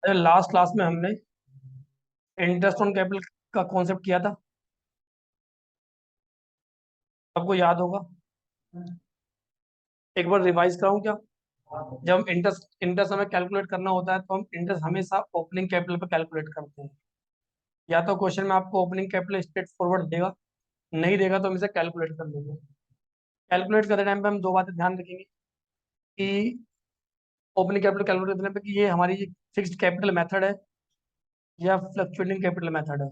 Last class में हमने interest on capital का कॉन्सेप्ट किया था। आपको याद होगा। एक बार रिवाइज कराऊं क्या? जब हम इंटरेस्ट इंटरेस्ट हमें कैलकुलेट करना होता है तो हम इंटरेस्ट हमेशा ओपनिंग कैपिटल पे कैलकुलेट करते हैं। या तो क्वेश्चन में आपको ओपनिंग कैपिटल स्ट्रेट फॉरवर्ड देगा, नहीं देगा तो हम इसे कैलकुलेट कर लेंगे। कैलकुलेट करते टाइम पे हम दो बातें ध्यान रखेंगे कि ओपनिंग कैपिटल कैलकुलेट करने पे कि ये हमारी फिक्स्ड कैपिटल मेथड है या फ्लक्चुएटिंग कैपिटल मेथड है।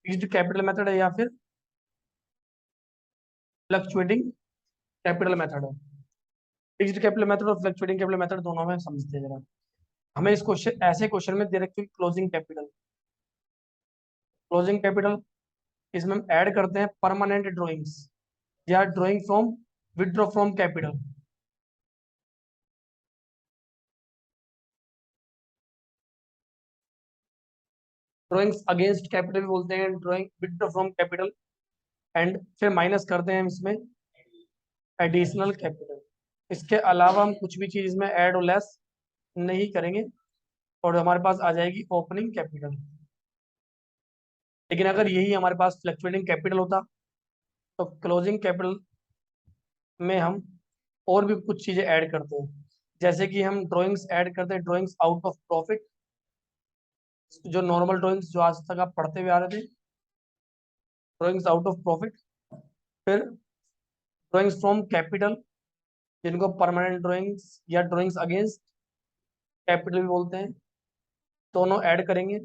फिक्स्ड कैपिटल मेथड है या फिर फ्लक्चुएटिंग कैपिटल मेथड है। फिक्स्ड कैपिटल मेथड और फ्लक्चुएटिंग कैपिटल मेथड दोनों में समझते हैं जरा। हमें इस क्वेश्चन ऐसे क्वेश्चन में दे रखी क्लोजिंग कैपिटल। क्लोजिंग कैपिटल इसमें हम ऐड करते हैं परमानेंट ड्राइंग्स या drawing from withdraw from capital. Drawings against capital भी बोलते हैं, drawing withdraw from capital. And फिर माइनस करते हैं इसमें एडिशनल कैपिटल। इसके अलावा हम कुछ भी चीज इसमें ऐड और लेस नहीं करेंगे और हमारे पास आ जाएगी ओपनिंग कैपिटल। लेकिन अगर यही हमारे पास फ्लक्चुएटिंग कैपिटल होता तो क्लोजिंग कैपिटल में हम और भी कुछ चीजें ऐड करते हैं। जैसे कि हम ड्राइंग्स ऐड करते हैं, ड्राइंग्स आउट ऑफ प्रॉफिट, जो नॉर्मल ड्राइंग्स जो आज तक आप पढ़ते हुए आ रहे थे, ड्राइंग्स आउट ऑफ प्रॉफिट। फिर ड्राइंग्स फ्रॉम कैपिटल, जिनको परमानेंट ड्राइंग्स या ड्राइंग्स अगेंस्ट कैपिटल भी बोलते हैं, दोनों ऐड करेंगे।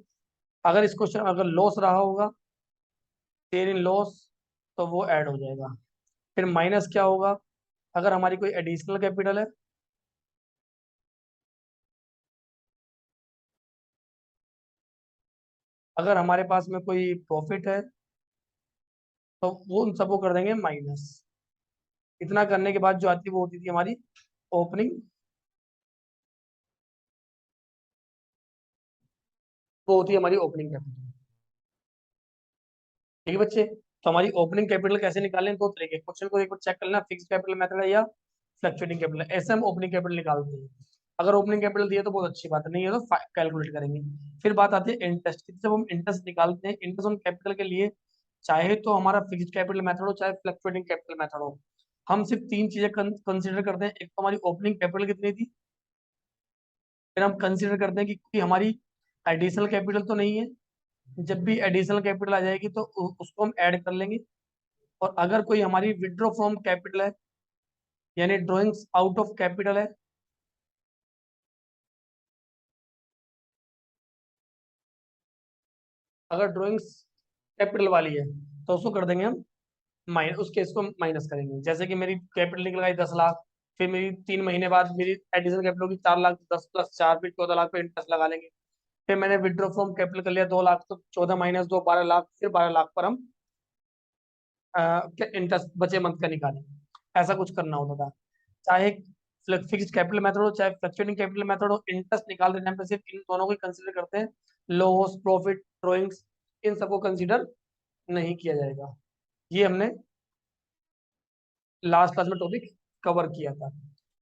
अगर इस क्वेश्चन अगर लॉस रहा होगा, शेयर इन लॉस, तो वो ऐड हो जाएगा। फिर माइनस क्या होगा? अगर हमारी कोई एडिशनल कैपिटल है, अगर हमारे पास में कोई प्रॉफिट है, तो वो उन सबको कर देंगे माइनस। इतना करने के बाद जो आती है वो होती थी हमारी ओपनिंग, वो होती है हमारी ओपनिंग कैपिटल। ठीक है बच्चे। तो हमारी ओपनिंग कैपिटल कैसे निकालें? दो तरीके क्वेश्चन को एक बार चेक कर लेना, फिक्स कैपिटल मेथड है या फ्लक्चुएटिंग कैपिटल। ऐसे हम ओपनिंग कैपिटल निकालते हैं। अगर ओपनिंग कैपिटल दिया तो बहुत अच्छी बात है, नहीं है तो कैलकुलेट करेंगे। फिर बात आती है इंटरेस्ट की। जब हम इंटरेस्ट निकालते हैं इंटरेस्ट ऑन कैपिटल के लिए, चाहे तो हमारा फिक्स्ड कैपिटल मेथड हो चाहे फ्लक्चुएटिंग कैपिटल मेथड हो, हम सिर्फ तीन चीजें कंसिडर करते हैं। एक तो हमारी ओपनिंग कैपिटल कितनी थी, फिर हम कंसिडर करते हैं कि कोई हमारी एडिशनल कैपिटल तो नहीं है। जब भी एडिशनल कैपिटल आ जाएगी तो उसको हम ऐड कर लेंगे। और अगर कोई हमारी विड्रॉ फ्रॉम कैपिटल है, यानी ड्राइंग्स आउट ऑफ कैपिटल है, अगर ड्राइंग्स कैपिटल वाली है तो उसको कर देंगे हम माइनस, उस केस को माइनस करेंगे। जैसे कि मेरी कैपिटल निकल आई 10 लाख, फिर मेरी 3 महीने बाद मेरी एडिशनल कैपिटल होगी 4 लाख, 10 + 4 फिर 14 लाख पे इंटरेस्ट लगा लेंगे। फिर मैंने विड्रॉ फ्रॉम कैपिटल कर लिया 2 लाख, तो 14 - 2 12 लाख, फिर 12 लाख पर हम इंटरेस्ट बचे मंथ का निकालेंगे। ऐसा कुछ करना होता था। चाहे फिक्स्ड कैपिटल मेथड हो चाहे फ्लक्चुएटिंग कैपिटल मेथड हो, इंटरेस्ट निकालते टाइम पे सिर्फ इन दोनों को कंसीडर करते हैं। लॉस प्रॉफिट ड्रॉइंग्स इन सबको कंसीडर नहीं किया जाएगा। ये हमने लास्ट क्लास में टॉपिक कवर किया था।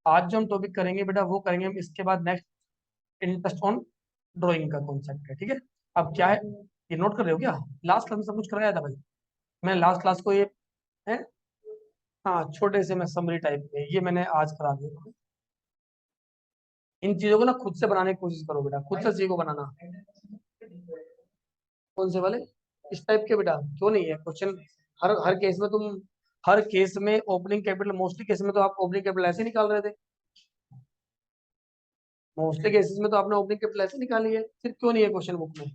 आज जो हम टॉपिक करेंगे बेटा वो करेंगे हम इसके बाद नेक्स्ट, इंटरेस्ट ऑन ड्राइंग का कॉन्सेप्ट है। ठीक है। अब क्या है, ये नोट कर रहे हो क्या? लास्ट क्लास में सब कुछ कराया था भाई। मैं लास्ट क्लास को ये है, हाँ छोटे से मैं समरी टाइप में ये मैंने आज करा दिया। इन चीजों को ना खुद से बनाने की कोशिश करो बेटा, खुद से सीखो बनाना। कौन से वाले? इस टाइप के बेटा क्यों नहीं है क्वेश्चन? हर हर केस में तुम, हर केस में ओपनिंग कैपिटल, मोस्टली केस में तो आप ओपनिंग कैपिटल ऐसे निकाल रहे थे। मोस्टली केसेस में तो आपने ओपनिंग कैपिटल ऐसे निकाली है, फिर क्यों नहीं है क्वेश्चन बुक में?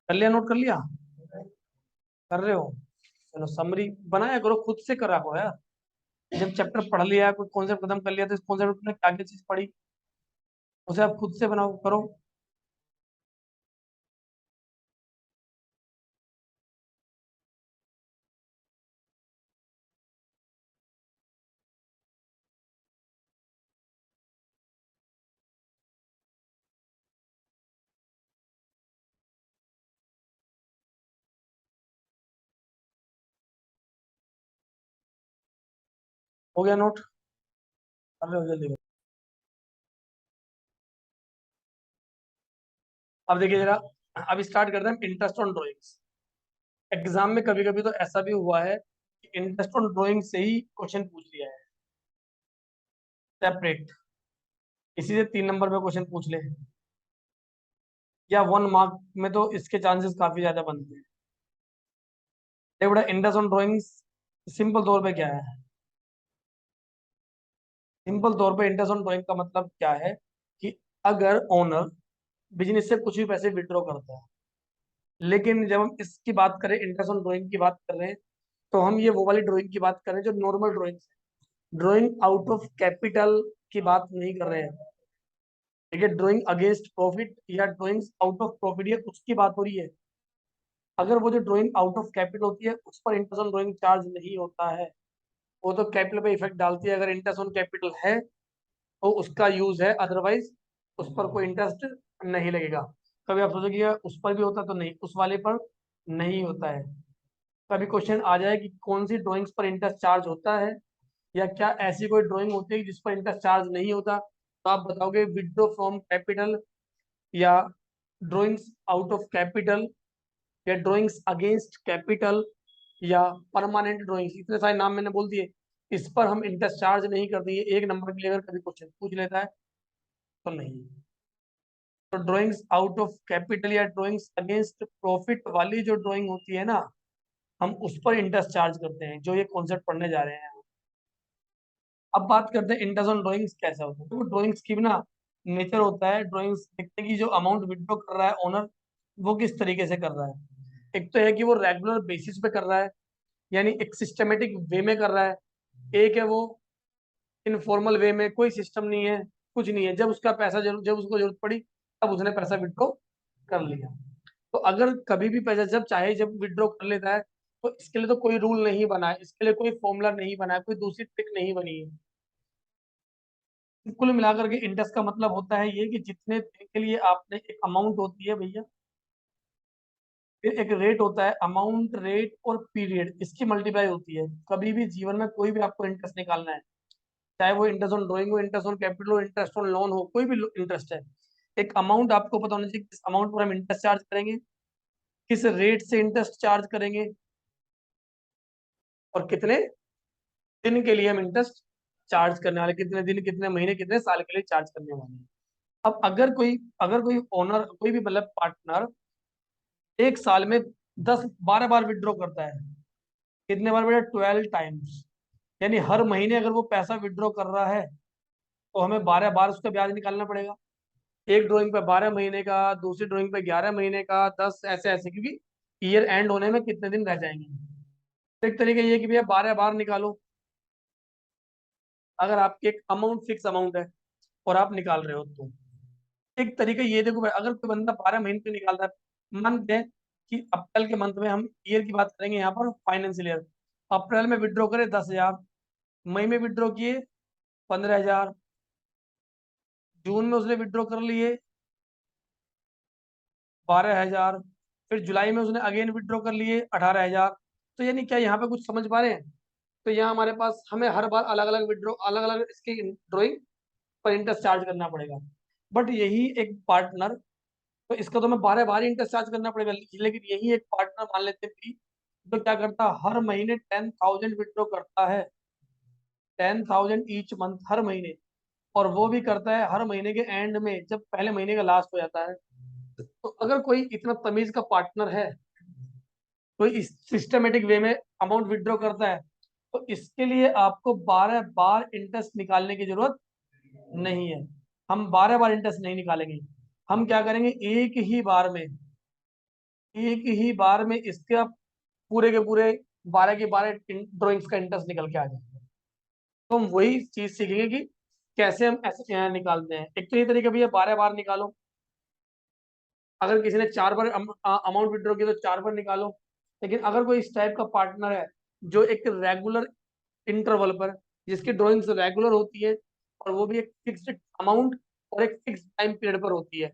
कर लिया, नोट कर लिया? कर रहे हो? चलो समरी बनाया करो, खुद से करा करो यार। जब चैप्टर पढ़ लिया, कोई कॉन्सेप्ट खत्म कर लिया, तो इस कॉन्सेप्ट में क्या क्या चीज पढ़ी उसे आप खुद से बनाओ करो। हो गया नोट? अरे हो जल्दी करो। अब देखिए जरा, अब स्टार्ट करते हैं इंटरेस्ट ऑन ड्राइंग्स। एग्जाम में कभी कभी तो ऐसा भी हुआ है कि इंटरेस्ट ऑन ड्राइंग से ही क्वेश्चन पूछ लिया है सेपरेट, इसी से 3 नंबर में क्वेश्चन पूछ ले, या 1 मार्क में तो इसके चांसेस काफी ज्यादा बनते हैं। देखो बेटा, इंटरेस्ट ऑन ड्राइंग्स सिंपल तौर पे क्या है? सिंपल तौर पे इंटरेस्ट ऑन ड्राइंग का मतलब क्या है कि अगर ओनर बिजनेस से कुछ भी पैसे विड्रॉ करता है, लेकिन जब हम इसकी बात करें, इंटरेस्ट ऑन ड्राइंग की बात कर रहे हैं, तो हम ये वो वाली ड्राइंग की बात कर रहे हैं जो नॉर्मल ड्राइंग है। ड्राइंग आउट ऑफ कैपिटल की बात नहीं कर रहे हैं। ठीक है, ड्राइंग अगेंस्ट प्रॉफिट या ड्राइंग्स आउट ऑफ प्रॉफिट, ये उसकी बात हो रही है। अगर वो जो ड्राइंग आउट ऑफ कैपिटल होती है उस पर इंटरेस्ट ऑन ड्राइंग चार्ज नहीं होता है। वो तो कैपिटल पे इफेक्ट डालती है अगर इंटरेस्ट ऑन कैपिटल है तो उसका यूज है, अदरवाइज उस पर कोई इंटरेस्ट नहीं लगेगा। कभी आप सोचोगे यार उस पर भी होता, तो नहीं, उस वाले पर नहीं होता है। कभी क्वेश्चन आ जाए कि कौन सी ड्राइंग्स पर इंटरेस्ट चार्ज होता है, या क्या ऐसी कोई ड्राइंग होती है जिस पर इंटरेस्ट चार्ज नहीं होता, तो आप बताओगे विड्रॉ फ्रॉम कैपिटल, या ड्राइंग्स आउट ऑफ कैपिटल, या ड्राइंग्स अगेंस्ट कैपिटल, या परमानेंट ड्राइंग्स। इतने सारे नाम मैंने बोल दिए, इस पर हम इंटरेस्ट चार्ज नहीं करते। ये 1 नंबर के लिए अगर कभी क्वेश्चन पूछ लेता है तो नहीं। तो ड्राइंग्स आउट ऑफ कैपिटल या ड्राइंग्स अगेंस्ट प्रॉफिट वाली जो ड्राइंग होती है ना, हम उस पर इंटरेस्ट चार्ज करते हैं, जो ये कॉन्सेप्ट पढ़ने जा रहे हैं। अब बात करते हैं इंटरेस्ट ऑन ड्राइंग्स कैसा होता है। तो ड्राइंग्स की भी ना नेचर होता है, ड्राइंग्स देखते हैं कि जो अमाउंट विड्रॉ कर रहा है ओनर, वो किस तरीके से कर रहा है। एक तो है कि वो रेगुलर बेसिस पे कर रहा है, यानी एक सिस्टमेटिक वे में कर रहा है। एक है वो इनफॉर्मल वे में, कोई सिस्टम नहीं है, कुछ नहीं है, जब उसका पैसा जब उसको जरूरत पड़ी तब उसने पैसा विड्रॉ कर लिया। तो अगर कभी भी पैसा जब चाहे जब विड्रॉ कर लेता है, तो इसके लिए तो कोई रूल नहीं बना है, इसके लिए कोई फॉर्मूला नहीं बना है, कोई दूसरी ट्रिक नहीं बनी है। कुल मिलाकर के इंटरेस्ट का मतलब होता है ये कि जितने दिन के लिए आपने, एक अमाउंट होती है भैया, फिर एक रेट होता है, अमाउंट रेट और पीरियड, इसकी मल्टीप्लाई होती है। कभी भी जीवन में कोई भी आपको इंटरेस्ट निकालना है, चाहे वो इंटरेस्ट ऑन ड्राइंग हो, इंटरेस्ट ऑन कैपिटल हो, इंटरेस्ट ऑन लोन हो, कोई भी इंटरेस्ट है, एक अमाउंट आपको पता होना चाहिए किस अमाउंट पर हम इंटरेस्ट चार्ज करेंगे, किस रेट से इंटरेस्ट चार्ज करेंगे, और कितने दिन के लिए हम इंटरेस्ट चार्ज करने वाले, कितने दिन, कितने महीने, कितने साल के लिए चार्ज करने वाले हैं। अब अगर कोई ओनर, कोई भी मतलब पार्टनर एक साल में 10-12 बार विड्रॉ करता है, कितने बार बेटा? 12 टाइम्स। यानी हर महीने अगर वो पैसा विड्रॉ कर रहा है तो हमें 12 बार उसका ब्याज निकालना पड़ेगा। एक ड्राइंग पे 12 महीने का, दूसरी ड्राइंग पे 11 महीने का, 10, ऐसे ऐसे, क्योंकि ईयर एंड होने में कितने दिन रह जाएंगे। तो एक तरीके ये कि भैया 12 बार निकालो। अगर आपकी एक अमाउंट, फिक्स अमाउंट है और आप निकाल रहे हो, तो एक तरीका ये देखो भाई, अगर कोई बंदा 12 महीने पे निकालता है, मानते हैं कि अप्रैल के मंथ में, हम ईयर की बात करेंगे यहाँ पर, फाइनेंशियल ईयर, अप्रैल में विड्रॉ करे 10,000, मई में विड्रॉ किए 15,000, जून में उसने विड्रॉ कर लिए 12,000, फिर जुलाई में उसने अगेन विड्रॉ कर लिए 18,000। तो यानी क्या यहाँ पे कुछ समझ पा रहे हैं? तो यहाँ हमारे पास, हमें हर बार अलग अलग विड्रॉ, अलग अलग इसकी ड्रॉइंग पर इंटरेस्ट चार्ज करना पड़ेगा। बट यही एक पार्टनर, तो इसका तो मैं 12 बार ही इंटरेस्ट चार्ज करना पड़ेगा, लेकिन यही एक पार्टनर मान लेते हैं कि तो क्या करता है, हर महीने 10,000 विड्रॉ करता है, 10,000 ईच मंथ, हर महीने। और वो भी करता है हर महीने के एंड में, जब पहले महीने का लास्ट हो जाता है। तो अगर कोई इतना तमीज का पार्टनर है, कोई इस सिस्टमेटिक वे में अमाउंट विड्रॉ करता है, तो इसके लिए आपको 12 बार इंटरेस्ट निकालने की जरूरत नहीं है। हम 12 बार इंटरेस्ट नहीं निकालेंगे। हम क्या करेंगे, एक ही बार में इसके पूरे के पूरे 12 के 12 ड्राइंग्स का इंटरेस्ट निकल के आ जाएगा। तो हम वही चीज सीखेंगे कि कैसे हम ऐसे निकालते हैं। एक तो ये तरीका भी है, 12 बार निकालो। अगर किसी ने 4 बार अमाउंट विड्रॉ किया तो 4 बार निकालो। लेकिन अगर कोई इस टाइप का पार्टनर है जो एक रेगुलर इंटरवल पर, जिसकी ड्राइंग्स रेगुलर होती है, और वो भी एक फिक्स्ड अमाउंट और एक फिक्स टाइम पीरियड पर होती है,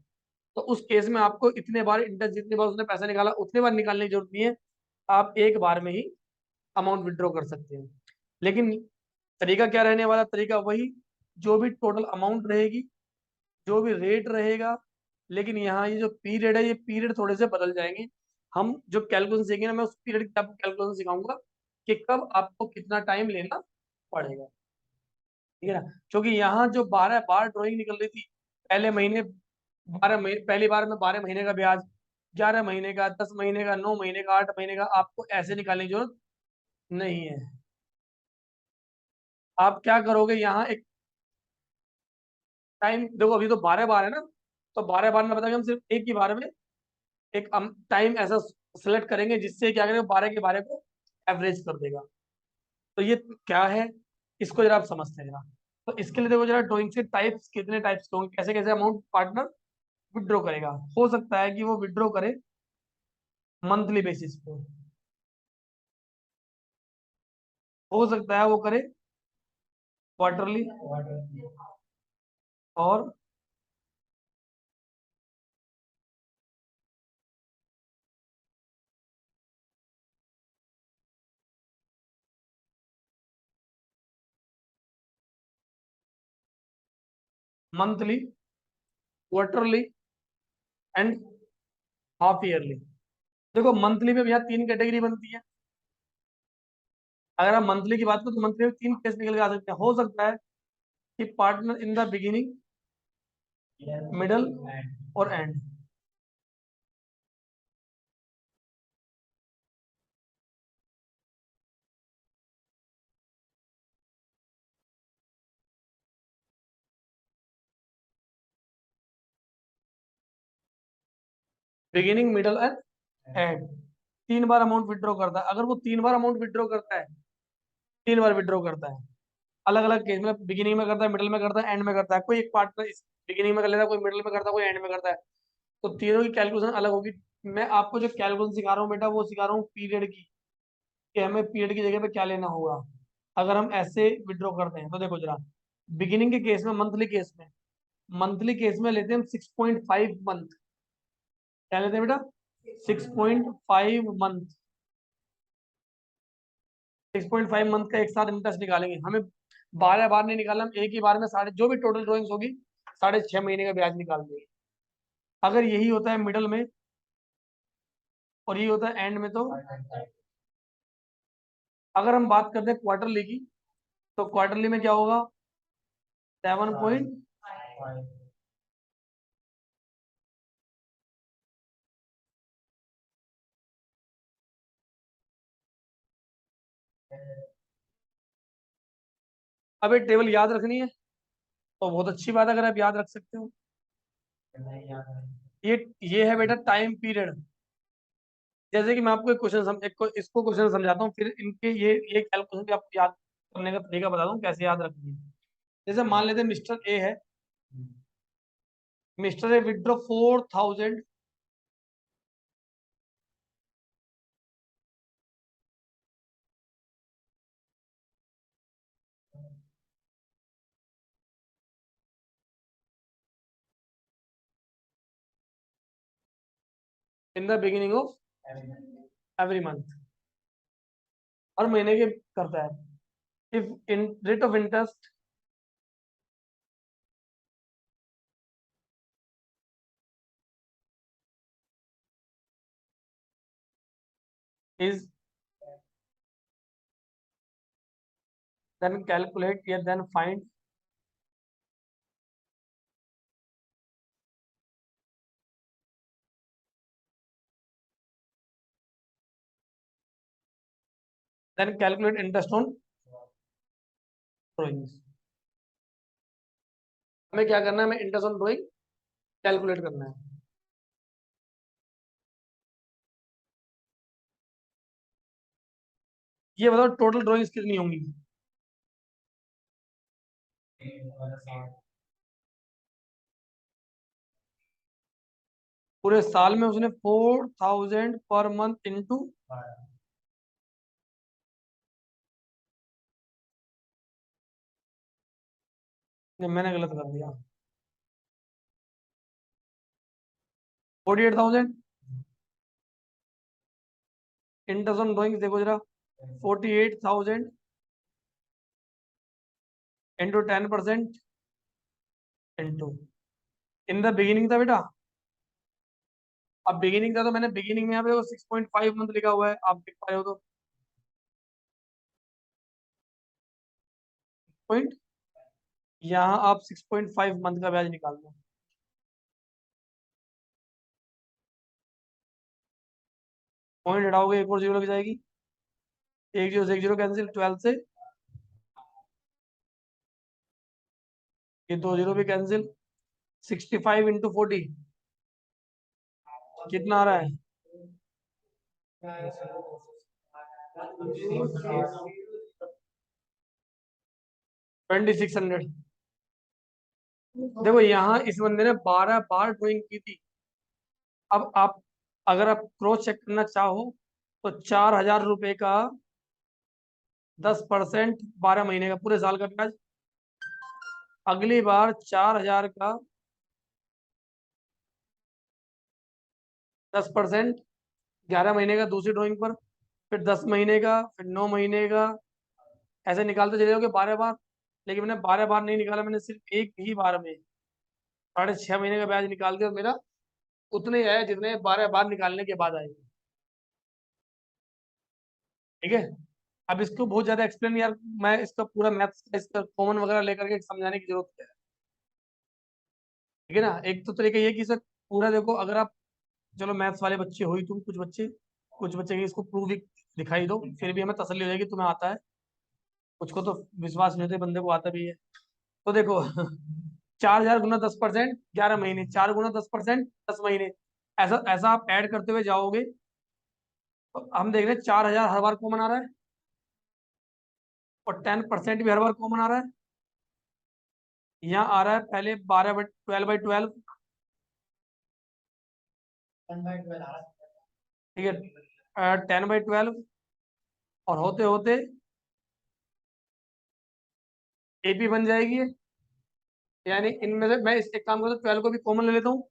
तो उस केस में आपको इतने बार इंटरेस्ट, जितने बार उसने पैसा निकाला उतने बार निकालने की जरूरत नहीं है। आप एक बार में ही अमाउंट विड्रॉ कर सकते हैं। लेकिन तरीका क्या रहने वाला, तरीका वही, जो भी टोटल अमाउंट रहेगी, जो भी रेट रहेगा। लेकिन यहाँ ये जो पीरियड है, ये पीरियड थोड़े से बदल जाएंगे। हम जो कैलकुलेशन सीखेंगे ना, मैं उस पीरियड की आपको कैलकुलेशन सिखाऊंगा कि कब आपको कितना टाइम लेना पड़ेगा। ठीक है ना, क्योंकि यहाँ जो 12 बार ड्राइंग निकल रही थी, पहले महीने 12 महीने, पहली बार में 12 महीने का ब्याज, 11 महीने का, 10 महीने का, 9 महीने का, 8 महीने का, आपको ऐसे निकालने की जरूरत नहीं है। आप क्या करोगे, यहाँ एक टाइम देखो, अभी तो 12 बार है ना, तो 12 बार में बताएंगे हम सिर्फ एक ही बार में एक टाइम ऐसा सेलेक्ट करेंगे जिससे क्या करेंगे, 12 के 12 को एवरेज कर देगा। तो ये क्या है, इसको जरा आप समझते हैं जरा। तो इसके लिए देखो जरा, ड्राइंग के टाइप्स कितने टाइप्स के होंगे, कैसे कैसे अमाउंट पार्टनर विड्रॉ करेगा। हो सकता है कि वो विड्रॉ करे मंथली बेसिस पे, हो सकता है वो करे क्वार्टरली, और monthly, quarterly and half yearly. देखो मंथली में भैया तीन कैटेगरी बनती है। अगर आप मंथली की बात करो तो मंथली में तीन केस निकल के आ सकते हैं। हो सकता है कि partner in the beginning, middle और end. Beginning, middle and end, 3 बार अमाउंट विड्रॉ करता है। अगर वो 3 बार अमाउंट विड्रॉ करता है, 3 बार विड्रॉ करता है, अलग अलग केस में, बिगिनिंग में करता है, मिडिल में करता है, एंड में करता है, कोई एक पार्टनर इस बिगिनिंग में कर लेता है, कोई मिडिल में करता है, कोई एंड में करता है, तो तीनों की कैलकुलेशन अलग होगी। मैं आपको जो कैलकुलेशन सिखा रहा हूँ बेटा, वो सिखा रहा हूँ पीरियड की, कि हमें पीरियड की जगह पे क्या लेना होगा अगर हम ऐसे विड्रॉ करते हैं। तो देखो जरा, बिगिनिंग के केस में, मंथली केस में लेते हैं हम 6.5 मंथ। क्या लेते हैं बेटा, 6.5 मंथ। 6.5 मंथ का एक साथ इंटरेस्ट निकालेंगे, हमें 12 बार नहीं निकालना, हम एक ही बार में साढ़े, जो भी टोटल ड्रॉइंग्स होगी, 6.5 महीने का ब्याज निकाल देंगे। अगर यही होता है मिडल में और यही होता है एंड में, तो अगर हम बात करते हैं क्वार्टरली की, तो क्वार्टरली में क्या होगा, 7 पॉइंट, अब ये टेबल याद रखनी है तो बहुत अच्छी बात है अगर आप याद रख सकते हो। ये ये है बेटा टाइम पीरियड। जैसे कि मैं आपको एक क्वेश्चन इसको क्वेश्चन समझाता हूँ, फिर इनके ये कैलकुलेशन भी आपको याद करने का तरीका बताता हूँ कैसे याद रखनी है। जैसे मान लेते हैं मिस्टर ए है, mister A withdraw 4,000 in the beginning of every month, हर महीने के करता है। If in rate of interest is, then calculate या then find then calculate interest on drawings. हमें क्या करना है, हमें इंटरेस्ट ऑन ड्रॉइंग कैलकुलेट करना है। ये बताओ टोटल ड्रॉइंग्स कितनी होंगी। पूरे साल में उसने 4,000 पर मंथ इंटू, मैंने गलत कर दिया, 48,000 इंटरेस्ट ऑन ड्रॉइंग्स। देखो जरा, 48,000 into 10% into in the beginning था बेटा। अब बिगिनिंग था तो मैंने बिगिनिंग में यहाँ पे 6.5 मंथ लिखा हुआ है, आप देख पा रहे हो तो पॉइंट, यहाँ आप 6.5 मंथ का ब्याज निकाल दो। पॉइंट हटाओगे एक और जीरो लग जाएगी, एक जीरो से एक जीरो कैंसिल, 12 से ये दो जीरो भी कैंसिल। 65 × 40 कितना आ रहा है? 2600। देखो यहाँ इस बंदे ने 12 बार ड्राइंग की थी। अब आप अगर आप क्रॉस चेक करना चाहो तो 4000 रुपए का 10%, 12 महीने का पूरे साल का ब्याज। अगली बार 4000 का 10%, 11 महीने का दूसरी ड्राइंग पर, फिर 10 महीने का, फिर 9 महीने का, ऐसे निकालते चले जाओगे 12 बार। लेकिन मैंने 12 बार नहीं निकाला, मैंने सिर्फ एक ही बार में 6.5 महीने का ब्याज निकाल दिया, और मेरा उतने आए जितने 12 बार निकालने के बाद आएंगे। ठीक है। अब इसको बहुत ज्यादा एक्सप्लेन यार, मैं इसका पूरा मैथ्स का इसका कॉमन वगैरह लेकर के समझाने की जरूरत है। ठीक है ना। एक तो तरीका ये कि सर पूरा देखो, अगर आप, चलो मैथ्स वाले बच्चे हो ही तुम, कुछ बच्चे की इसको प्रूव दिखाई दो, फिर भी हमें तसल्ली हो जाएगी तुम्हें आता है। कुछ को तो विश्वास नहीं होते, बंदे को आता भी है। तो देखो 4000 × 10%, 11 महीने, 4 × 10%, 10 महीने, ऐसा ऐसा आप ऐड करते हुए जाओगे तो हम देख रहे हैं 4000 हर बार कॉमन आ रहा है, और 10% भी हर बार कॉमन आ रहा है। यहाँ आ रहा है पहले 12/12, ठीक है, 10/12, और होते होते एपी बन जाएगी ये। यानी इनमें से मैं इस एक काम करता हूँ, 12 को भी कॉमन ले लेता हूँ।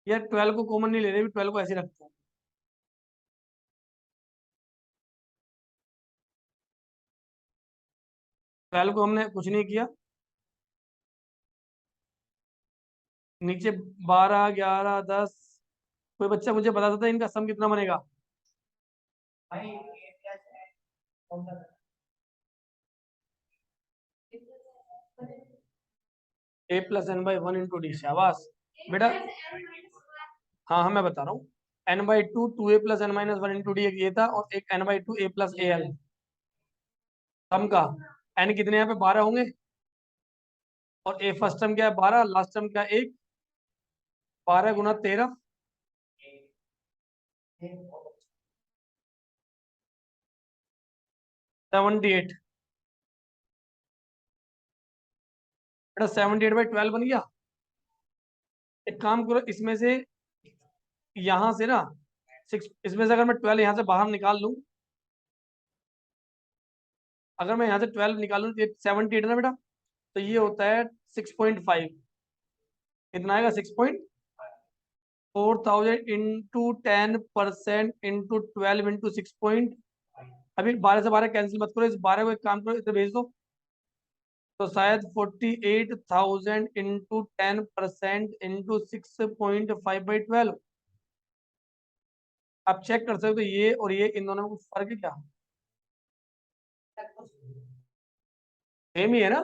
यार 12 को कॉमन नहीं ले रहे, 12 को ऐसे रखते हैं। 12 को हमने कुछ नहीं किया, नीचे 12, 11, 10, कोई बच्चा मुझे बता सकता है इनका सम कितना बनेगा? A+n/1 × D, शाबाश बेटा। हाँ हाँ मैं बता रहा हूँ, n/2 2A+n-1 × D, एक ये था, और एक n/2 A+AL सम का। n कितने यहाँ पे 12 होंगे, और ए फर्स्ट टर्म क्या है 12, लास्ट टर्म क्या है 1, 12 × 13, 78। बेटा 78/12 बन गया। एक काम करो, इसमें से, यहाँ से ना, सिक्स, इसमें से अगर मैं 12 यहाँ से बाहर निकाल लूँ, अगर मैं यहाँ से 12 निकालूँ तो 78 है ना बेटा, तो ये होता है 6.5। कितना आएगा? 6.4000 इंटू 10% इंटू 12 इंटू 6 पॉइंट, अभी 12 से 12 कैंसिल मत करो, इस 12 को एक काम करो इधर भेज दो, तो शायद 48,000 इंटू 10% इंटू 6.5/12। आप चेक कर सकते हो, ये और ये इन दोनों में कुछ फर्क है क्या? सेम ही है ना?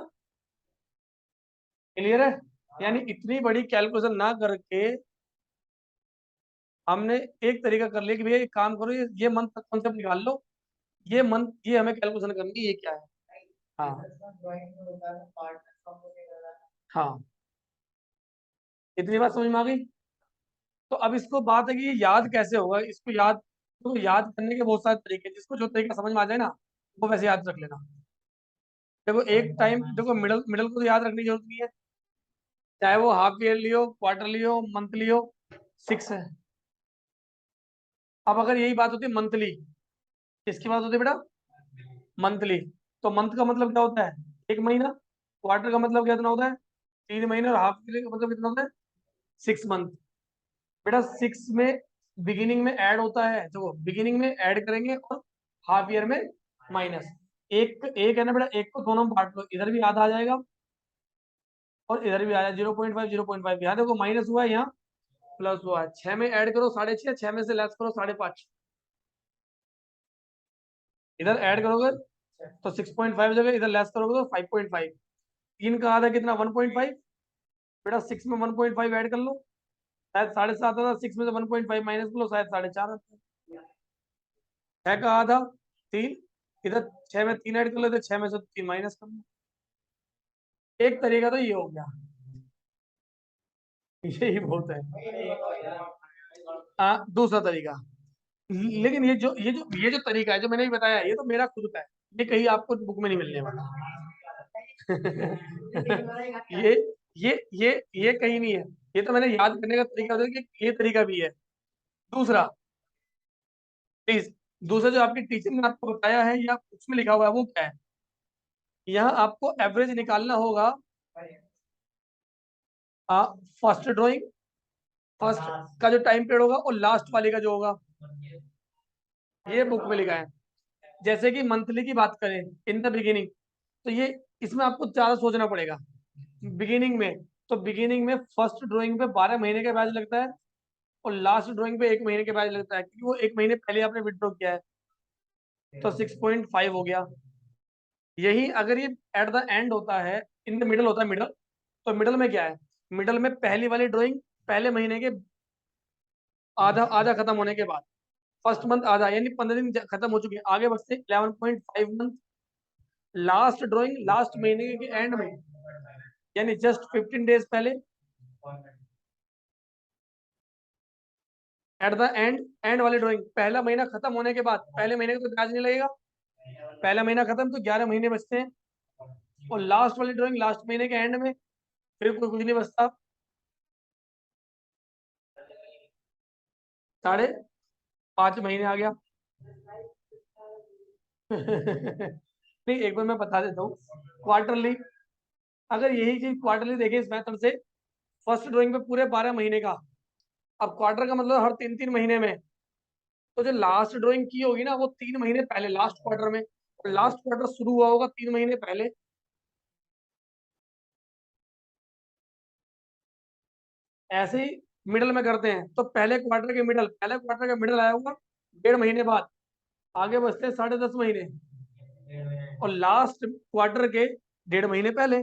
क्लियर है? यानी इतनी बड़ी कैलकुलेशन ना करके हमने एक तरीका कर लिया कि भैया एक काम करो, ये मंथ तक कॉन्सेप्ट निकाल लो, ये मंथ ये हमें कैलकुलेशन करनी है, ये क्या है। हाँ हाँ, इतनी बात समझ में आ गई। तो अब इसको बात है कि ये याद कैसे होगा, इसको याद, तो याद करने के बहुत सारे तरीके हैं, जिसको जो तरीका समझ में आ जाए ना वो वैसे याद रख लेना। देखो एक टाइम, देखो मिडल मिडल को तो याद रखने की जरूरत नहीं है, चाहे वो हाफ ईयरली हो, क्वार्टरली हो, मंथली हो, 6 है। अब अगर यही बात होती है मंथली, किसकी बात होती है बेटा? मंथली। तो मंथ का मतलब क्या होता है? एक महीना। क्वार्टर का मतलब कितना होता है? 3 महीने। और हाफ ईयरली का मतलब कितना होता है? 6 मंथ। बेटा 6 में बिगिनिंग में ऐड होता है, तो बिगिनिंग में ऐड करेंगे और हाफ ईयर में माइनस। एक एक है ना बेटा, एक को दोनों में बांट लो, इधर भी आधा आ जाएगा और इधर भी आ जाएगा, 0.5 0.5। यहाँ देखो माइनस हुआ है, यहाँ प्लस हुआ है। 6 में ऐड करो 6.5, 6 में से लेस करो 5.5, इधर ऐड करोगे तो 6.5 जगह, इधर लेस करोगे तो 5.5। 3 का आधा कितना, 1.5। बेटा 6 में 1.5 ऐड कर लो, शायद 7.5 आता था, 6 में से 1.5 माइनस कर लो, शायद 4.5 आता है। 6 का आधा 3, इधर 6 में 3 ऐड कर लेते, 6 में से 3 माइनस कर लो। एक तरीका तो ये हो गया, यही बहुत है। दूसरा तरीका, लेकिन ये जो तरीका है जो मैंने भी बताया, ये तो मेरा खुद का है, ये कहीं आपको बुक में नहीं मिलने वाला। ये ये कहीं नहीं है, ये तो मैंने याद करने का तरीका होता है कि ये तरीका भी है। दूसरा, प्लीज, दूसरा जो आपकी टीचर ने आपको बताया है या उसमें लिखा हुआ है वो क्या है? यहाँ आपको एवरेज निकालना होगा। फर्स्ट ड्राइंग, फर्स्ट का जो टाइम पीरियड होगा और लास्ट वाले का जो होगा, ये बुक में लिखा है। जैसे कि मंथली की बात करें, इन द बिगिनिंग, तो ये इसमें आपको ज्यादा सोचना पड़ेगा। बिगिनिंग में, तो बिगिनिंग में फर्स्ट ड्राइंग पे 12 महीने का ब्याज लगता है और लास्ट ड्राइंग पे 1 महीने के ब्याज लगता है, क्योंकि वो 1 महीने पहले आपने विड्रॉ किया है, तो 6.5 हो गया। यही अगर ये एट द एंड होता है, इन द मिडल होता है, मिडल, तो मिडल में क्या है? मिडल में पहली वाली ड्राइंग पहले महीने के आधा आधा खत्म होने के बाद, फर्स्ट मंथ आधा, यानी 15 दिन खत्म हो चुके हैं, आगे बढ़ते 11.5 मंथ। लास्ट ड्राइंग लास्ट महीने के एंड में, यानी जस्ट 15 डेज पहले, एट द एंड, एंड वाली ड्राइंग पहला महीना खत्म होने के बाद, पहले महीने का तो ब्याज नहीं लगेगा, पहला महीना खत्म तो 11 महीने बचते हैं। और लास्ट वाली ड्राइंग लास्ट महीने के एंड में, फिर कोई कुछ नहीं बचता, 5.5 महीने आ गया। नहीं, एक बार मैं बता देता हूँ, क्वार्टरली, अगर यही चीज क्वार्टरली देखें इस मेथड से, फर्स्ट ड्राइंग पे पूरे 12 महीने का, अब क्वार्टर का मतलब हर 3 3 महीने में, तो जो लास्ट ड्राइंग की होगी ना वो 3 महीने पहले लास्ट क्वार्टर में, और लास्ट क्वार्टर शुरू हुआ होगा 3 महीने पहले। ऐसे ही मिडल में करते हैं, तो पहले क्वार्टर का मिडल आया होगा 1.5 महीने बाद, आगे बचते हैं 10.5 महीने, और लास्ट क्वार्टर के 1.5 महीने पहले,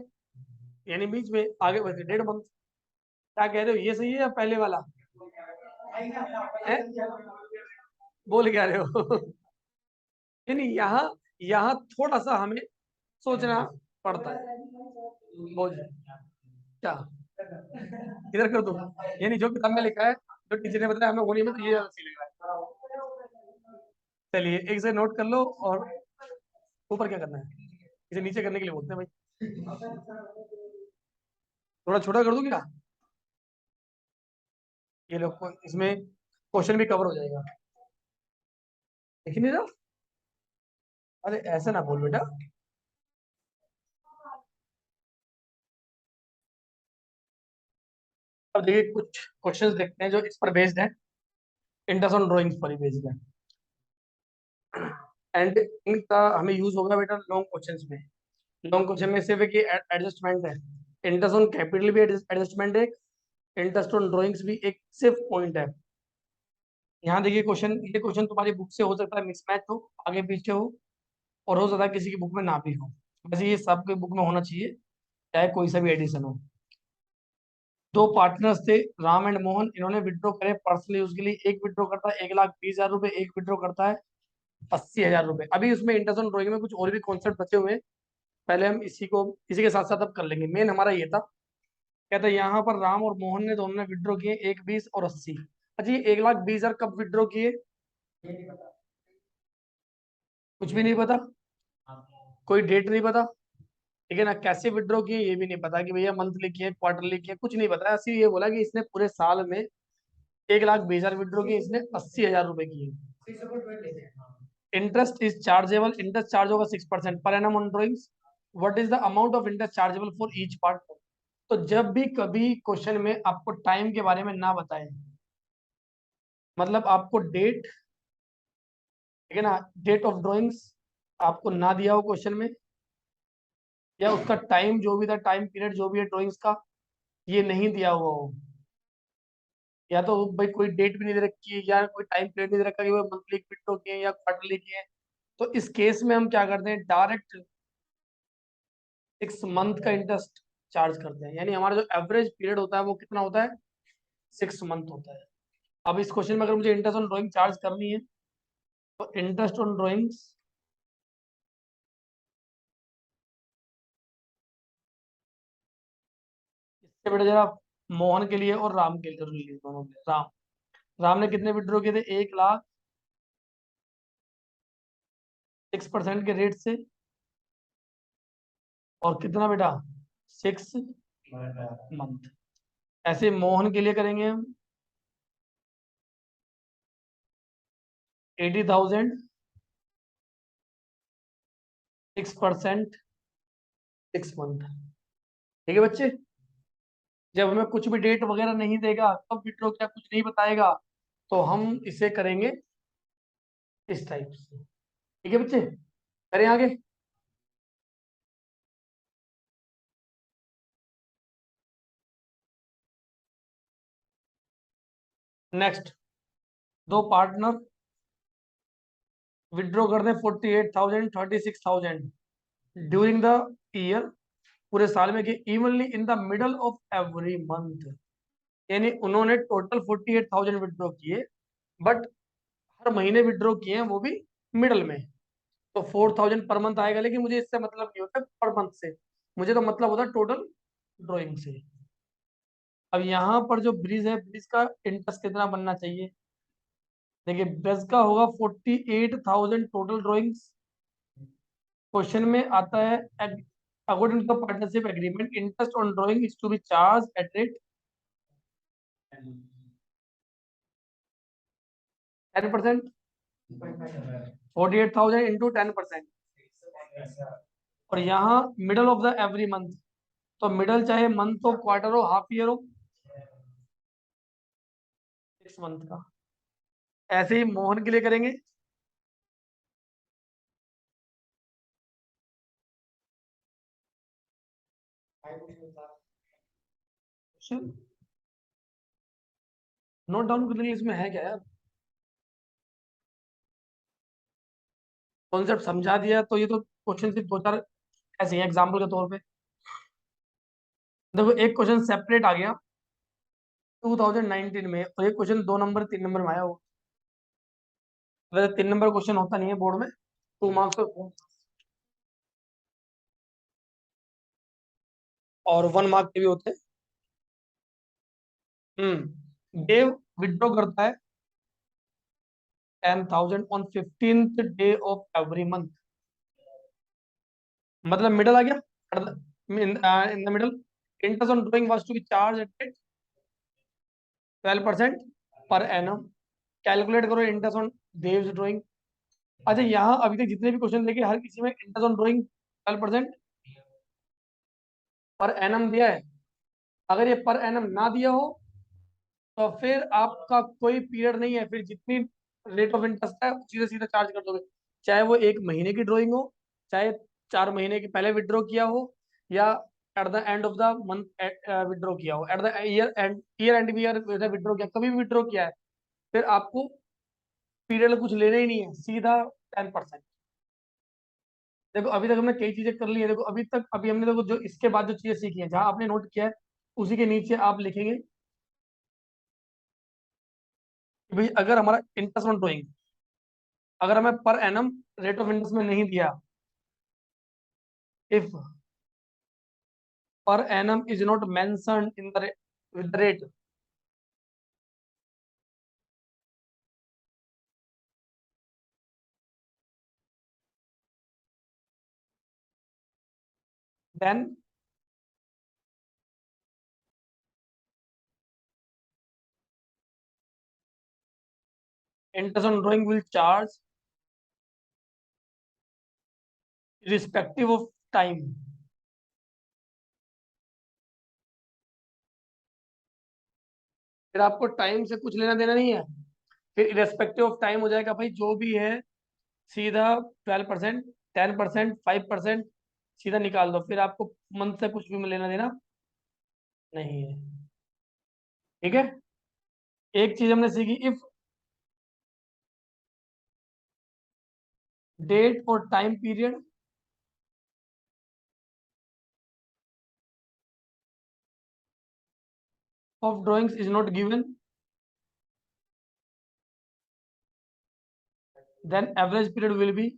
यानी बीच में आगे बचते 1.5 मंथ। क्या कह रहे हो, ये सही है या पहले वाला है? बोल क्या रहे हो? यानी यहाँ यहाँ थोड़ा सा हमें सोचना पड़ता है। बोल क्या, इधर कर दो, यानी जो किताब में लिखा है, जो टीचर ने बताया हमें होनी में, तो ये ज्यादा सही लग रहा है। चलिए एक से नोट कर लो, और ऊपर क्या करना है, इसे नीचे करने के लिए बोलते हैं भाई। थोड़ा छोटा कर दूं क्या? ये लोग इसमें क्वेश्चन भी कवर हो जाएगा, देख नहीं रहा? अरे ऐसे ना बोल बेटा। अब देखिए कुछ क्वेश्चंस देखते हैं जो इस पर बेस्ड है, इंडस ऑन ड्राइंग्स पर ही बेस्ड है, एंड इनका हमें यूज होगा बेटा लॉन्ग क्वेश्चंस में। लॉन्ग क्वेश्चन में सिर्फ एक एडजस्टमेंट है, इंटरेस्ट ऑन कैपिटल भी एडजस्टमेंट है, इंटरेस्ट ऑन ड्राइंग्स भी एक सिर्फ पॉइंट है। यहाँ देखिए क्वेश्चन, ये क्वेश्चन तुम्हारी बुक से हो सकता है मिसमैच हो, आगे पीछे हो, और हो सकता है किसी की बुक में ना भी हो। वैसे ये सबके बुक में होना चाहिए, चाहे कोई सा भी एडिशन हो। दो पार्टनर्स थे, राम एंड मोहन, इन्होंने विड्रॉ करे पर्सनली यूज के लिए, एक विड्रॉ करता है 1,20,000 रुपए, एक विड्रॉ करता है 80,000 रुपए। अभी उसमें इंटरेस्ट ऑन ड्राइंग में कुछ और भी कॉन्सेप्ट बचे हुए हैं, पहले हम इसी के साथ साथ अब कर लेंगे। मेन हमारा ये था, कहता है यहाँ पर राम और मोहन ने दोनों ने विड्रॉ किए 1,20 और 80। अच्छा, ये 1,20,000 कब विड्रॉ किए? कुछ भी नहीं पता, कोई डेट नहीं पता, ठीक है ना? कैसे विड्रॉ किए ये भी नहीं पता, कि भैया मंथली किए क्वार्टरली किए, कुछ नहीं पता। ऐसे ये बोला कि इसने पूरे साल में 1,20,000 विड्रॉ किए, इसने 80,000 रुपए किए। Interest is chargeable, interest charge होगा 6% per annum on drawings. What is the amount of interest chargeable for each part? तो जब भी कभी क्वेश्चन में आपको टाइम के बारे में ना बताए, मतलब आपको डेट, ठीक है ना, डेट ऑफ ड्रॉइंग्स आपको ना दिया हो क्वेश्चन में, या उसका टाइम जो भी था, टाइम पीरियड जो भी है ड्राइंग्स का, ये नहीं दिया हुआ हो, या तो भाई कोई डेट भी नहीं दे रखी है, या कोई टाइम पीरियड नहीं दे रखा कि वो मंथली विड्रॉ किए हैं या क्वार्टरली किए हैं, तो इस केस में हम क्या करते हैं, डायरेक्ट 6 मंथ का इंटरेस्ट चार्ज करते हैं। यानी हमारा जो एवरेज पीरियड होता है वो कितना होता है, 6 मंथ होता है। अब इस क्वेश्चन में अगर मुझे इंटरेस्ट ऑन ड्राइंग चार्ज करनी है, तो इंटरेस्ट ऑन ड्राइंग्स, इससे बेटा जरा मोहन के लिए और राम के लिए, दोनों के लिए। राम ने कितने विड्रॉ किए थे, 1 लाख 6% के रेट से, और कितना बेटा, 6 मंथ। ऐसे मोहन के लिए करेंगे हम 80,000, 6%, 6 मंथ। ठीक है बच्चे, जब हमें कुछ भी डेट वगैरह नहीं देगा, कब विड्रॉ किया कुछ नहीं बताएगा, तो हम इसे करेंगे इस टाइप से। ठीक है बच्चे, करें आगे। नेक्स्ट, दो पार्टनर विड्रॉ कर दें 48,000, 36,000 ड्यूरिंग द ईयर, पूरे साल में, कि evenly in the middle of every month. यानी उन्होंने टोटल 48,000 विड्रॉ किए, बट हर महीने विड्रॉ किए हैं, वो भी मिडल में। तो 4,000 पर मंथ आएगा, लेकिन मुझे इससे मतलब नहीं होता पर मंथ से, मुझे तो मतलब होता है टोटल ड्राइंग से। अब यहाँ पर जो ब्रिज है, ब्रिज का इंटरेस्ट कितना बनना चाहिए, देखिए ब्रिज का होगा 48,000 टोटल ड्राइंग्स। क्वेश्चन में आता है, according to the partnership agreement interest on drawing is to be charge at rate 10%, 48,000 into 10%। और यहाँ middle of the every month, तो मिडल चाहे मंथ हो, क्वार्टर हो, हाफ ईयर हो, 6 मंथ का। ऐसे ही मोहन के लिए करेंगे, नोट डाउन करने के लिए इसमें है क्या यार, कॉन्सेप्ट समझा दिया, तो ये तो क्वेश्चन सिर्फ दो चार ऐसे ही एग्जाम्पल के तौर पे। देखो एक क्वेश्चन सेपरेट आ गया 2019 में, और एक क्वेश्चन 2 नंबर 3 नंबर में आया हो। वैसे 3 नंबर क्वेश्चन होता नहीं है बोर्ड में, 2 मार्क्स और 1 मार्क के भी होते हैं। देव विड्रॉ करता है 10,000 on 15th day of every month, मतलब मिडल आ गया, in the middle. Interest on drawing was to be charge at 12% per annum. Calculate करो इंटरेस्ट ऑन देव्स ड्राइंग। अच्छा, यहाँ अभी तक जितने भी क्वेश्चन लेके, हर किसी में interest on drawing 12% per annum दिया है। अगर ये पर एनम ना दिया हो, तो फिर आपका कोई पीरियड नहीं है, फिर जितनी रेट ऑफ इंटरेस्ट है सीधे सीधे चार्ज कर दोगे। चाहे वो 1 महीने की ड्राइंग हो, चाहे 4 महीने के पहले विड्रॉ किया हो, या at the end of the month withdraw किया हो, एट द ईयर एंड भी विड्रॉ किया, कभी भी विड्रॉ किया है, फिर आपको पीरियड कुछ लेना ही नहीं है, सीधा 10%। देखो अभी तक हमने कई चीजें कर ली है, देखो अभी तक, अभी हमने देखो जो इसके बाद जो चीजें सीखी है, जहां आपने नोट किया है, उसी के नीचे आप लिखेंगे कि भाई अगर हमारा इंटरेस्ट ऑन ड्राइंग, अगर हमें per annum rate of interest में नहीं दिया, if per annum is not mentioned in the with the rate, then interest on drawing will charge respective of time. फिर आपको टाइम से कुछ लेना देना नहीं है, फिर रिस्पेक्टिव ऑफ टाइम हो जाएगा भाई, जो भी है सीधा 12%। 10%, 5% सीधा निकाल दो, फिर आपको मंथ से कुछ भी लेना देना नहीं है। ठीक है। एक चीज हमने सीखी, इफ डेट और time period of drawings is not given, then average period will be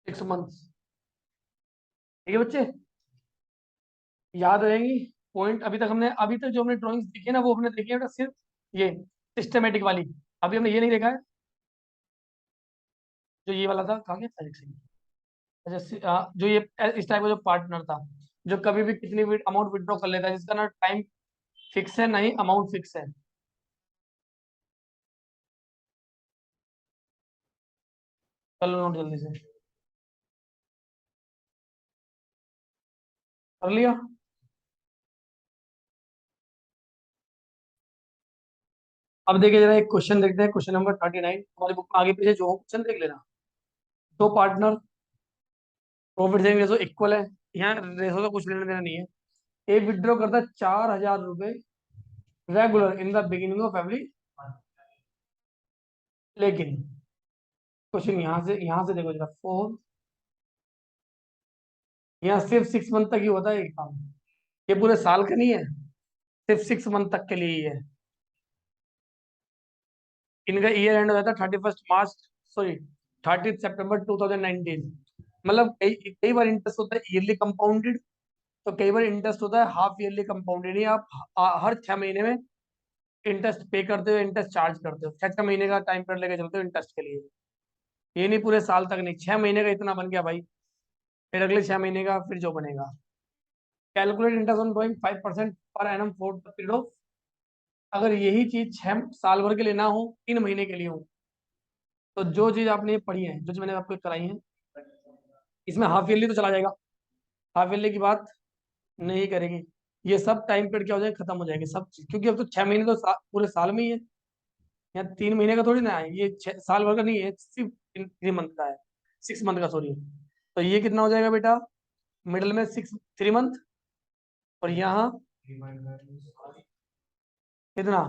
6 months। ठीक है बच्चे, याद रहेंगी पॉइंट। अभी तक जो हमने ड्राइंग्स देखी है ना, वो हमने देखी है बेटा सिर्फ ये सिस्टमेटिक वाली। अभी हमने ये नहीं देखा है, जो ये वाला था, कहाँ गया Alex? अच्छा जो ये इस टाइप का जो पार्टनर था, जो कभी भी कितनी भी अमाउंट विड्रॉ कर लेता है, जिसका ना टाइम फिक्स है ना ही अमाउंट फिक्स है। चलो नोट जल्दी से कर लिया। अब देखिए जरा एक क्वेश्चन देखते हैं, क्वेश्चन नंबर 39 हमारी बुक आगे पीछे जो क्वेश्चन देख लेना। दो partner, profit sharing ratio equal है, यहाँ रेशो का कुछ लेना देना नहीं है। एक विड्रॉ करता है 4,000 रुपए regular in the beginning of every, लेकिन क्वेश्चन यहाँ से देखो जरा, फोर, यहाँ सिर्फ 6 मंथ तक ही होता है ये काम, ये पूरे साल का नहीं है, सिर्फ 6 मंथ तक के लिए ही है। इनका ईयर एंड हो जाता है 31 मार्च, सॉरी 30 सितंबर 2019। मतलब कई कई बार इंटरेस्ट होता है ईयरली कंपाउंडेड, तो कई बार इंटरेस्ट होता है हाफ ईयरली कंपाउंडेड। ये आप हर 6 महीने में इंटरेस्ट पे करते हो, इंटरेस्ट चार्ज करते हो, 6 6 महीने का टाइम पीरियड लेके चलते हो इंटरेस्ट के लिए। ये नहीं पूरे साल तक नहीं, 6 महीने का इतना बन गया भाई, फिर अगले 6 महीने का फिर जो बनेगा। Calculate interest on drawing 5% per annum for the period of, अगर यही चीज 6 साल भर के लिए ना हो, 3 महीने के लिए हो, तो जो चीज आपने ये पढ़ी है, जो चीज मैंने आपको कराई है, इसमें हाफ ईयरली तो चला जाएगा, हाफ ईयरली की बात नहीं करेगी। ये सब टाइम पीरियड क्या हो जाएगा, खत्म हो जाएंगे सब चीज, क्योंकि अब तो 6 महीने तो पूरे साल में ही है। यहाँ 3 महीने का थोड़ी ना है, ये 6 साल भर का नहीं है, सिर्फ 3 मंथ का है, 6 मंथ का सॉरी। तो ये कितना हो जाएगा बेटा, मिडिल में 3 मंथ, और यहाँ कितना,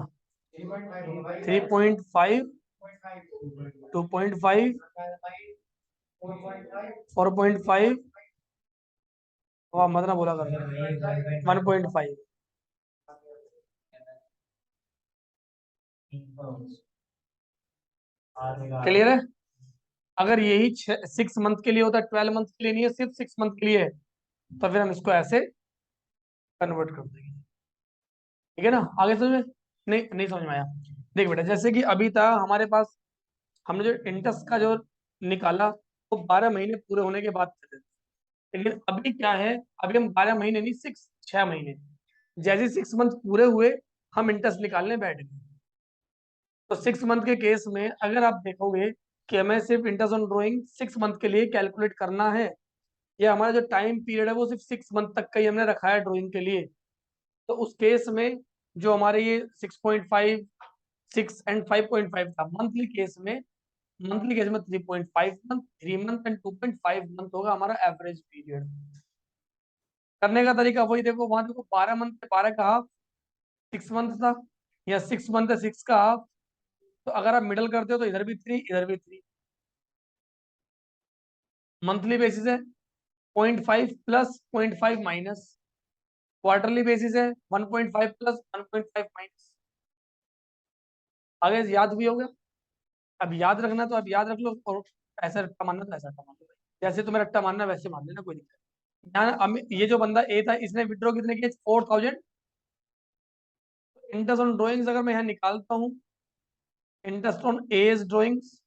3.5, 2.5, 4.5, वह मत ना बोला कर, 1.5। क्लियर है। अगर यही 6 मंथ के लिए होता है, 12 मंथ के लिए नहीं है, सिर्फ 6 मंथ के लिए है, तो फिर हम इसको ऐसे कन्वर्ट कर देंगे। ठीक है ना, आगे समझ में, नहीं नहीं समझ में आया। देख बेटा, जैसे कि अभी था हमारे पास, हमने जो इंटरेस्ट का जो निकाला, वो 12 महीने पूरे होने के बाद थे। लेकिन अभी क्या है, अभी हम 12 महीने नहीं, 6 महीने, जैसे 6 मंथ पूरे हुए, हम इंटरेस्ट निकालने बैठ गए। तो 6 मंथ के केस में अगर आप देखोगे कि हमें सिर्फ इंटरेस्ट ऑन ड्रॉइंग 6 मंथ के लिए कैलकुलेट करना है, या हमारा जो टाइम पीरियड है वो सिर्फ 6 मंथ तक का ही हमने रखा है ड्रॉइंग के लिए, तो उस केस में जो हमारे ये 6.5, 6 एंड 5.5 था मंथली केस में, 3.5 मंथ, 3 मंथ एंड 2.5 मंथ होगा हमारा एवरेज पीरियड। करने का तरीका वही देखो, वहां देखो 12 मंथ है, 12 का हाफ 6 मंथ था, या 6 मंथ है 6 का हाफ। तो अगर आप मिडल करते हो तो इधर भी 3, इधर भी 3। मंथली बेसिस है 0.5 प्लस 0.5 माइनस, क्वार्टरली बेसिस है 1.5 प्लस 1.5 माइनस। आगे याद भी हो गया। अब याद रखना तो अब याद रख लो, और ऐसा रट्टा मानना तो ऐसा रट्टा मान लो, जैसे तुम्हें रट्टा मानना है वैसे मान लेना, कोई दिक्कत नहीं। यहाँ ये जो बंदा ए था, इसने विड्रॉ कितने किए, 4,000। इंटरेस्ट ऑन ड्रॉइंग्स अगर मैं यहाँ निकालता हूँ, इंटरेस्ट ऑन एज ड्रॉइंग्स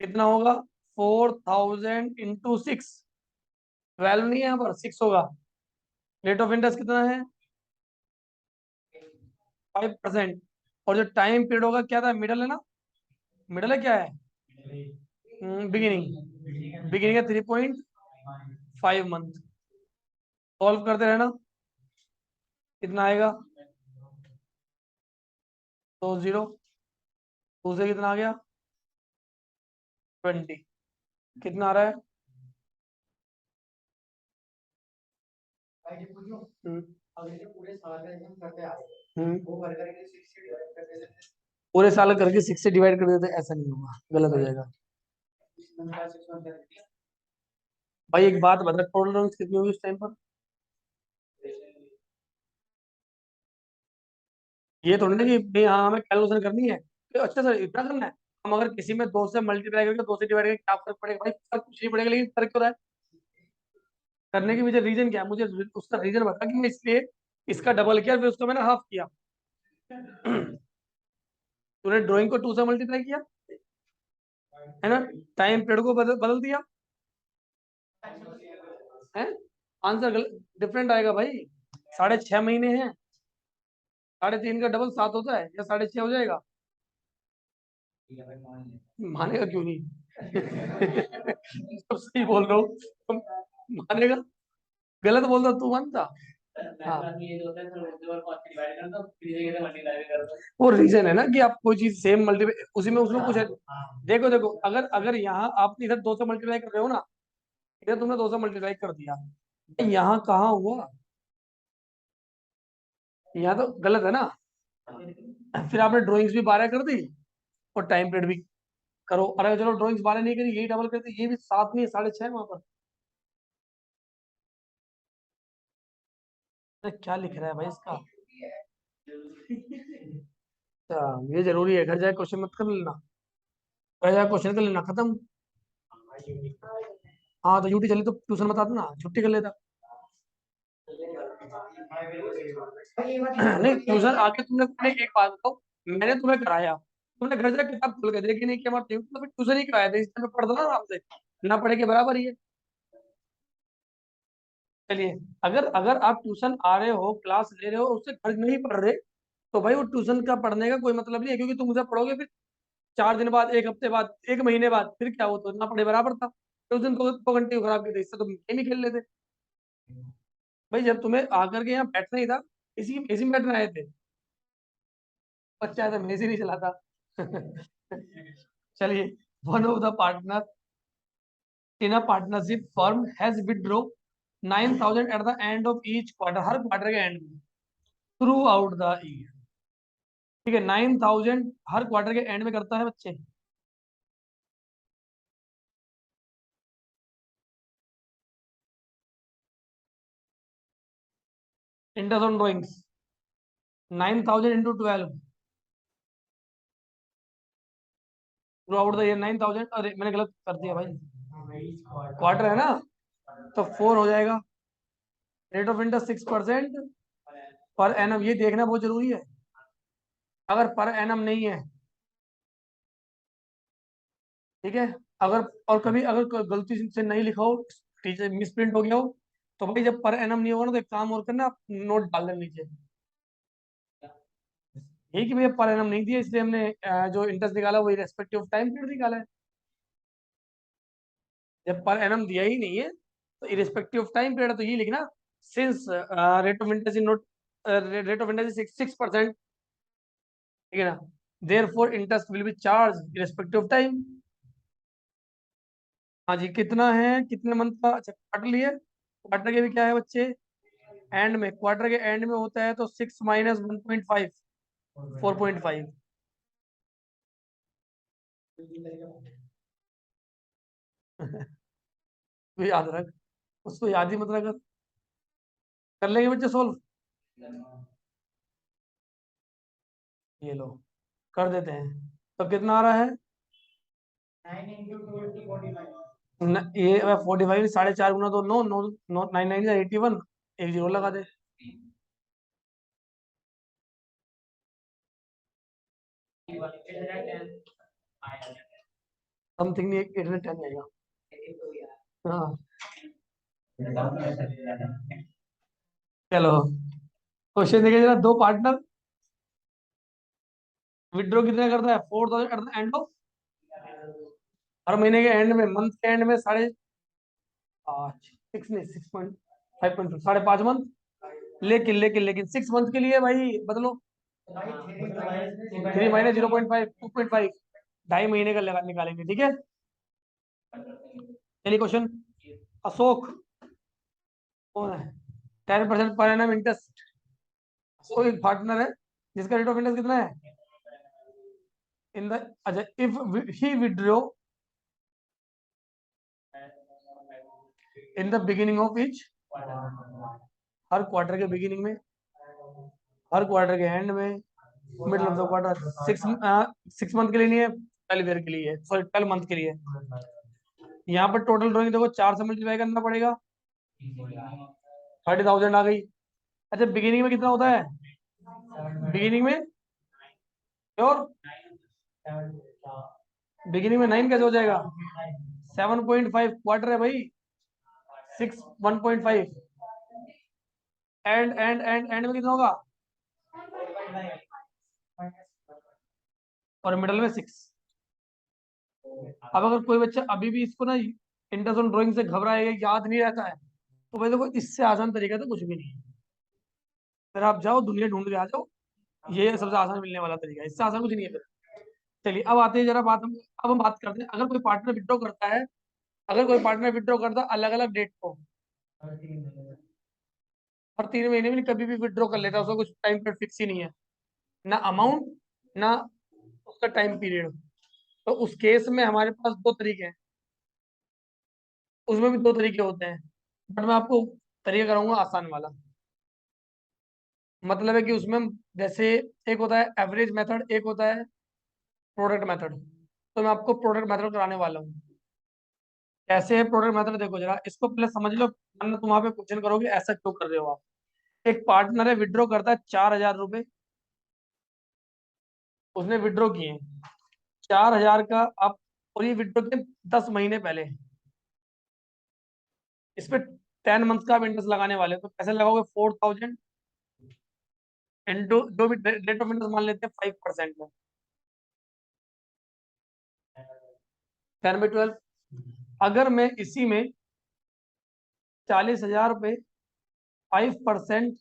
कितना होगा, 4,000 × 6, 12 नहीं है यहाँ पर, 6 होगा। रेट ऑफ इंटरेस्ट कितना है, 5%। और जो टाइम पीरियड होगा क्या था, मिडल है ना, मिडल है क्या है, बिगिनिंग, बिगिनिंग है 3.5, 5 मंथ। सॉल्व करते रहना, कितना आएगा? 20। टू से कितना आ गया? 20। कितना आ रहा है? हम्म, पूरे साल करके 6 से डिवाइड कर देते, ऐसा नहीं होगा, गलत हो जाएगा। भाई एक बात बता, टोटल रंग कितनी होगी उस टाइम पर? ये थोड़ी ना कि भाई हाँ हमें कैलकुलेशन करनी है तो अच्छा सर इतना करना है। हम अगर किसी में 2 से मल्टीप्लाई करके 2 से डिवाइड करके क्या फर्क पड़ेगा भाई? फर्क कुछ नहीं पड़ेगा, लेकिन फर्क क्यों रहा है? करने की मुझे रीजन क्या है, मुझे उसका रीजन बता कि मैं इसलिए इसका डबल किया फिर उसको मैंने हाफ किया। तूने ड्राइंग को 2 से मल्टीप्लाई किया है ना, टाइम पीरियड को बदल बदल दिया है, आंसर डिफरेंट आएगा भाई। 6.5 महीने हैं, 3.5 का डबल 7 होता है, या 6.5 हो जाएगा? मानेगा क्यों नहीं? तो सही बोल रहा हूँ तुम, मानेगा? गलत बोल रहा तू मानता? हाँ, वो रीजन है ना कि आप कोई चीज सेम मल्टीप्लाई उसी में उसमें कुछ है। देखो देखो, अगर अगर यहाँ आप इधर 2 से मल्टीप्लाई कर रहे हो ना, इधर तुमने 2 से मल्टीप्लाई कर दिया, यहाँ कहाँ हुआ? यहाँ तो गलत है ना। फिर आपने ड्राइंग्स भी 12 कर दी और टाइम पीरियड भी करो, अरे चलो ड्राइंग्स 12 नहीं करी, यही डबल कर दी, ये भी 7 नहीं 6.5 वहां पर। अरे क्या लिख रहा है भाई इसका? अच्छा, ये जरूरी है, घर जाके क्वेश्चन मत कर लेना, घर जाके क्वेश्चन कर लेना, खत्म। हाँ तो ड्यूटी चली तो ट्यूशन बता देना, छुट्टी कर लेता। नहीं ट्यूशन आके तुमने तुमने एक बात बताओ, मैंने तुम्हें कराया, तुमने घर जाके किताब खोल के देखी नहीं कि हमारे तो फिर ट्यूशन ही कराया था, इस टाइम पे पढ़ दो ना आराम से, ना पढ़े के बराबर ही है। चलिए, अगर अगर आप ट्यूशन आ रहे हो, क्लास ले रहे हो, उससे घर नहीं पढ़ रहे, तो भाई वो ट्यूशन का पढ़ने का कोई मतलब नहीं है, क्योंकि तुम उसे पढ़ोगे फिर 4 दिन बाद, एक हफ्ते बाद, 1 महीने बाद, फिर क्या हो तो ना पढ़े बराबर था। ट्यूशन 2 घंटे खराब की थी, इससे तो गेम ही खेल लेते। भाई जब तुम्हें आकर के यहाँ बैठना ही था, इसी में बैठने आए थे, बच्चा था, मैं इसी नहीं चलाता। चलिए, one of the partner in a partnership firm has withdraw 9,000 at the end of each quarter, her quarter के एंड में, थ्रू आउट द ईयर। ठीक है, 9,000 हर क्वार्टर के एंड में करता है बच्चे। Interest on drawings 9,000 into 12 through out the year 9,000, अरे मैंने गलत कर दिया भाई, क्वार्टर है ना, तो 4 हो जाएगा। Rate of interest 6% per annum, ये देखना बहुत जरूरी है। अगर पर एनम नहीं है, ठीक है, अगर और कभी अगर कोई गलती से नहीं लिखा हो, टीचर मिस प्रिंट हो गया हो, तो भाई जब पर एनम नहीं होगा ना, तो एक काम और करना, आप नोट डाल देना नीचे, यही कि भैया पर एनम नहीं दिया, इसलिए हमने जो इंटरेस्ट निकाला वही रेस्पेक्टिव टाइम पीरियड निकाला है। जब पर एनम दिया ही नहीं है तो इरेस्पेक्टिव ऑफ टाइम पीरियड, तो ये लिखना, since rate of interest in note, rate of interest 6%, ठीक है ना, therefore interest will be charge irrespective of time. हाँ जी, कितना है, कितने मंथ का? अच्छा क्वार्टर लिए, क्वार्टर के भी क्या है बच्चे, एंड में, क्वार्टर के एंड में होता है तो 6 - 1.5, 4.5। तो याद रख, उसको याद ही मत रख, कर लेंगे बच्चे सोल्व। ये लो, कर देते हैं। तो कितना आ रहा है? ये 45, 4.5 गुना तो 9, 9, 9, 9, 9 81, एक जीरो लगा दे। समथिंग नहीं, 810 आएगा। हाँ, चलो, क्वेश्चन देखिए जरा, दो पार्टनर विड्रॉ कितना करता है, 4,000 एट द एंड ऑफ, हर महीने के एंड में, मंथ के एंड में, साढ़े 5 6 नहीं 6.5 5.5 लेकिन लेकिन लेकिन 6 मंथ के लिए भाई बदलो। 3 महीने 0.5 2.5 2.5 महीने का निकालेंगे, ठीक है। चलिए क्वेश्चन। अशोक कौन है? 10% पर एनम इंटरेस्ट। कोई पार्टनर है जिसका रेट ऑफ इंटरेस्ट कितना है इन द, अच्छा, if he withdraw in the beginning of each, her quarter के बिगिनिंग में, हर क्वार्टर के एंड में, middle of the quarter. 6 month के लिए नहीं है, 12 ईयर के लिए, सॉरी 12 मंथ के लिए। यहाँ पर टोटल ड्रॉइंग देखो 4 से मल्टीप्लाई करना पड़ेगा, 30,000 आ गई। अच्छा बिगिनिंग में कितना होता है? बिगिनिंग में और बिगिनिंग में 9 कैसे हो जाएगा? 7.5 क्वार्टर है भाई। 6 1.5 एंड में कितना होगा? और मिडल में 6। अब अगर कोई बच्चा अभी भी इसको ना इंटरेस्ट ऑन ड्राइंग से घबराएगा, याद नहीं रहता है, तो भाई देखो इससे आसान तरीका तो कुछ भी नहीं है। फिर आप जाओ दुनिया ढूंढ के आ जाओ, ये सबसे आसान मिलने वाला तरीका है, इससे आसान कुछ नहीं है फिर। चलिए अब आते हैं जरा बात हम, अब हम बात करते हैं अगर कोई पार्टनर विड्रॉ करता है, अगर कोई पार्टनर विड्रॉ करता है अलग अलग डेट को, हर 3 महीने में कभी भी विड्रॉ कर लेता है, उसका कुछ टाइम पीरियड फिक्स ही नहीं है, ना अमाउंट ना उसका टाइम पीरियड। तो उस केस में हमारे पास दो तरीके हैं, उसमें भी दो तरीके होते हैं, बट मैं आपको तरीका कराऊंगा आसान वाला। मतलब है कि उसमें जैसे एक होता है एवरेज मेथड, एक होता है प्रोडक्ट मेथड। तो मैं आपको प्रोडक्ट मेथड कराने वाला हूँ। कैसे है प्रोडक्ट मेथड? देखो जरा इसको पहले समझ लो, वरना तुम वहां पे क्वेश्चन करोगे ऐसा क्यों कर रहे हो आप। एक पार्टनर है विड्रॉ करता है 4,000 रुपये, उसने विड्रॉ किए 4,000 का आप, और ये विड्रॉ किए 10 महीने पहले। इस पे 10 मंथ का आप इंटरेस्ट लगाने वाले हो, तो कैसे लगाओगे? 4,000 इंटू जो भी रेट ऑफ इंटरेस्ट मान लेते हैं 5% में, 10/12। अगर मैं इसी में 40,000 रुपये 5%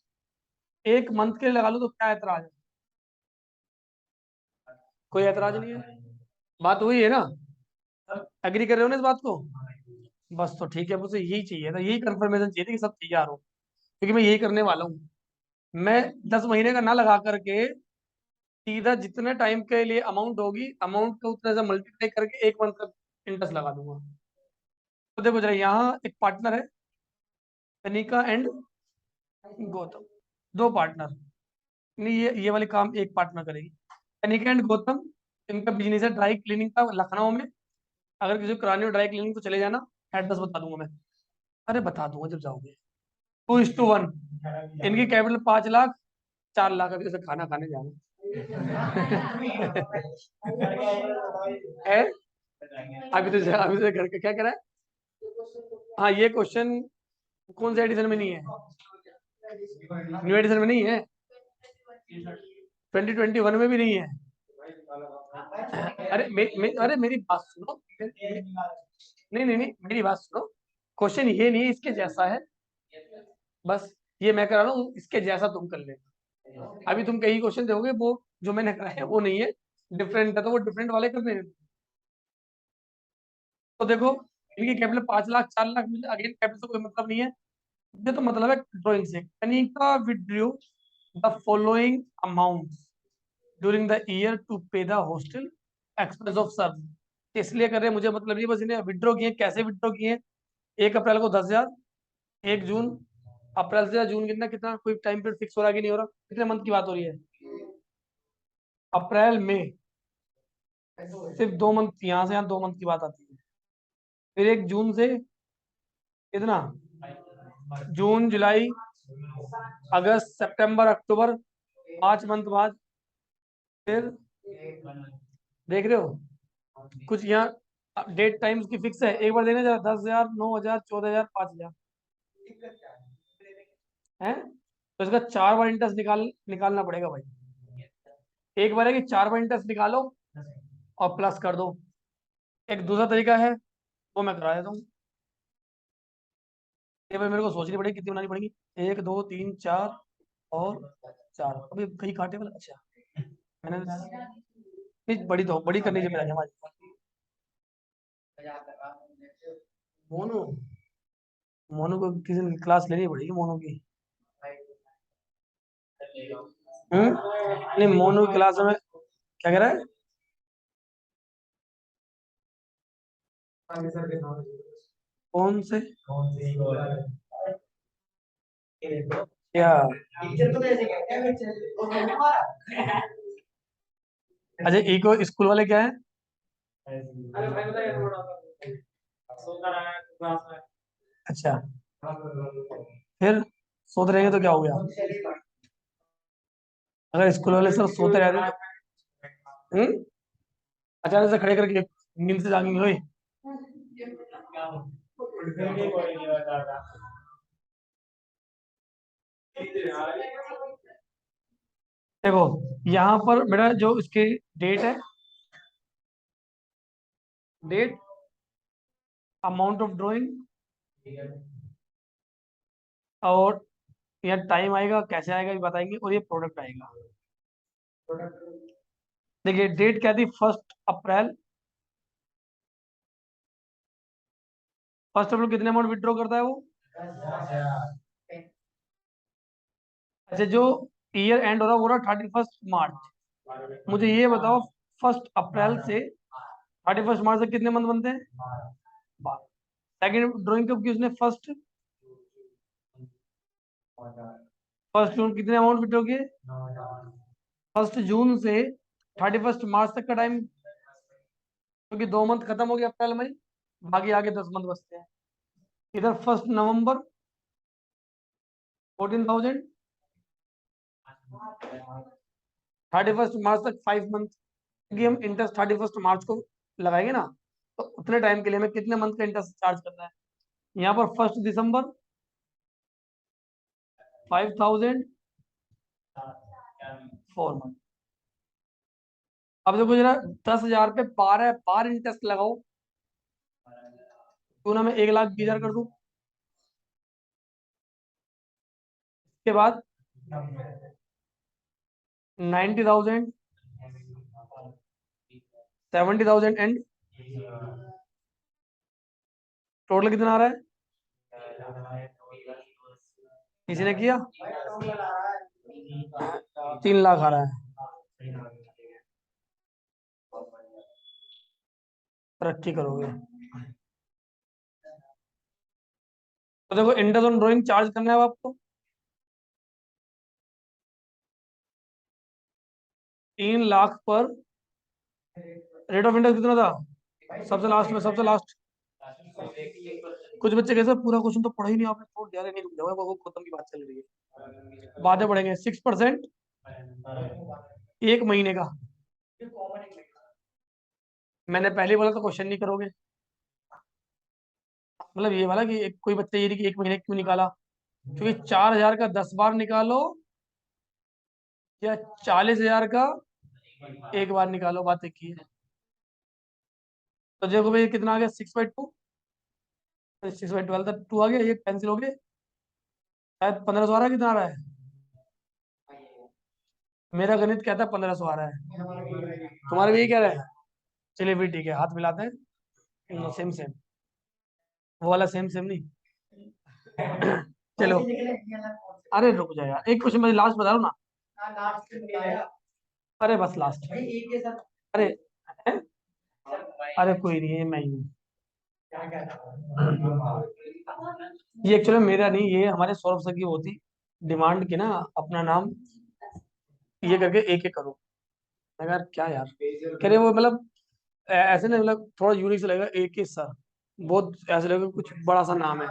1 मंथ के लिए लगा लूँ तो क्या एतराज है? कोई एतराज नहीं है। बात हुई है ना? एग्री कर रहे हो ना इस बात को? बस तो ठीक है, मुझे यही चाहिए था, यही कंफर्मेशन चाहिए थी कि सब तैयार हो, क्योंकि मैं यही करने वाला हूँ। मैं 10 महीने का ना लगा करके सीधा जितने टाइम के लिए अमाउंट होगी, अमाउंट को उतने से मल्टीप्लाई करके 1 मंथ का इंटरेस्ट लगा दूंगा। तो देखो जरा, यहाँ एक पार्टनर है कनिका एंड गौतम, दो पार्टनर। नहीं, ये वाले काम एक पार्टनर करेगी। कनिका एंड गौतम, इनका बिजनेस है ड्राई क्लीनिंग का लखनऊ में। अगर किसी को करानी हो ड्राई क्लीनिंग तो चले जाना, एड्रेस बता दूंगा मैं। अरे बता दूंगा जब जाओगे। 2:1। इनकी कैपिटल 5 लाख, 4 लाख अभी तो खाना खाने जाना है। अभी तो घर का क्या करा है? हाँ ये क्वेश्चन कौन से एडिशन में नहीं है? न्यू एडिशन में नहीं है, 2021 में भी नहीं है। अरे मेरी बात सुनो। नहीं नहीं नहीं, मेरी बात सुनो। क्वेश्चन ये नहीं है, इसके जैसा है बस। ये मैं करा रहा हूँ, इसके जैसा तुम कर लेना। अभी तुम कई क्वेश्चन दोगे, वो जो मैंने कराया है वो नहीं है, डिफरेंट है, तो वो डिफरेंट वाले करने हैं। तो देखो, इनकी कैपिटल 5 लाख 4 लाख, मुझे अगेन कैपिटल से कोई मतलब नहीं है, मुझे तो मतलब है ड्राइंग से। Kanika withdrew the following amount during the year to pay the hostel expense of serve. इसलिए कर रहे हैं मुझे मतलब नहीं, बस इन्हें विड्रॉ किए, कैसे विड्रॉ किए? 1 अप्रैल को 10,000, 1 जून, अप्रैल से जून कितना कितना कोई टाइम पीरियड फिक्स हो रहा है कि नहीं हो रहा? कितने मंथ की बात हो रही है? अप्रैल में सिर्फ 2 मंथ, यहाँ से यहाँ 2 मंथ की बात आती है। फिर 1 जून से कितना? जून जुलाई अगस्त सितंबर अक्टूबर, 5 मंथ बाद फिर, देख रहे हो कुछ यहाँ डेट टाइम्स की फिक्स है? एक बार देने जरा, 10,000 9,000 14,000 5,000 है, तो इसका 4 बार इंटरेस्ट निकालना पड़ेगा भाई। एक बार है कि 4 बार इंटरेस्ट निकालो और प्लस कर दो। एक दूसरा तरीका है, वो मैं करा देता हूँ। ये भाई मेरे को सोचनी पड़ेगी कितनी बनानी पड़ेगी। 1 2 3 4 और 4, अभी कहीं काटे वाला। अच्छा, मैंने नहीं, बड़ी तो बड़ी करनी जिम्मेदारी है हमारी। मोनू, मोनू को किसी दिन क्लास लेनी पड़ेगी मोनू की। नहीं, मोनू की क्लास में क्या कह रहा है? कौन से? क्या? अच्छा, इको स्कूल वाले क्या है? अच्छा, फिर सोते रहेंगे तो क्या हो गया? अगर स्कूल वाले सब सोते रहते तो अचानक से खड़े करके नींद से जागेंगे भाई। देखो, यहाँ पर मेरा जो इसकी डेट है, डेट, अमाउंट ऑफ ड्राइंग, और यहाँ टाइम आएगा, कैसे आएगा ये बताएंगे, और ये प्रोडक्ट आएगा। देखिए, डेट क्या थी? 1 अप्रैल। फर्स्ट अप्रैल कितने अमाउंट विड्रॉ करता है वो? अच्छा, जो ईयर एंड हो रहा है वो रहा 31 मार्च। मुझे ये बताओ, 1 अप्रैल से 31 मार्च तक कितने मंथ बनते हैं? 12। सेकेंड ड्राइंग कब की उसने? फर्स्ट जून कितने अमाउंट विड्रॉ किए? 1 जून से 31 मार्च तक का टाइम, क्योंकि 2 मंथ खत्म हो गया, अप्रैल मई, बाकी आगे 10 मंथ बचते हैं। इधर 1 नवंबर 14,000, 31 मार्च तक 5 मंथ, क्योंकि हम इंटरेस्ट 31 मार्च को लगाएंगे ना, तो उतने टाइम के लिए हमें कितने मंथ का इंटरेस्ट चार्ज करना है? यहाँ पर 1 दिसंबर 5,000, 4 मंथ। अब देखो जरा, 10,000 पे 12 बार इंटरेस्ट लगाओ, क्यों ना मैं 1,20,000 कर दूं। उसके बाद 90,000, 70,000 एंड टोटल कितना आ रहा है? किसी ने किया? 3 लाख आ रहा है। तरक्की करोगे तो देखो, इंटरेस्ट ऑन ड्राइंग चार्ज करना है अब आपको। 3 लाख पर रेट ऑफ इंटरेस्ट कितना था? सबसे लास्ट में, सबसे लास्ट। कुछ बच्चे कैसे, पूरा क्वेश्चन तो पढ़ा ही नहीं आपने, छोड़ दिया। अरे नहीं, रुक जाओ, वो खत्म की बात चल रही है, बातें पढ़ेंगे। 6% 1 महीने का। मैंने पहले बोला तो क्वेश्चन नहीं करोगे। मतलब ये वाला कि कोई बच्चा ये नहीं कि 1 महीने क्यों निकाला, क्योंकि 4,000 का 10 बार निकालो, या 40,000 का एक बार निकालो, बात एक ही है। तो देखो भाई, कितना आ गया? 6/2। 6/12 तक 2 आ गया, ये कैंसिल हो गए, शायद 1,500 आ रहा है। कितना आ रहा है? मेरा गणित कहता है 1,500 आ रहा है, तुम्हारे भी यही कह रहा है। चलिए फिर ठीक है, हाथ मिलाते हैं। सेम सेम, वो वाला सेम सेम नहीं। चलो, अरे रुक जाओ यार, एक क्वेश्चन मैं लास्ट बता रहा हूँ ना। अरे बस लास्ट। अरे हैं? अरे कोई नहीं है, मैं ही हूँ। ये एक्चुअली मेरा नहीं, ये हमारे सौरभ सर की होती डिमांड की ना, अपना नाम ये करके एक एक करो। मैं कहा, यार क्या यार, कह रहे वो मतलब ऐसे ना, मतलब थोड़ा यूनिक से लगेगा, एक ही सर, बहुत ऐसे लगेगा कुछ बड़ा सा नाम है।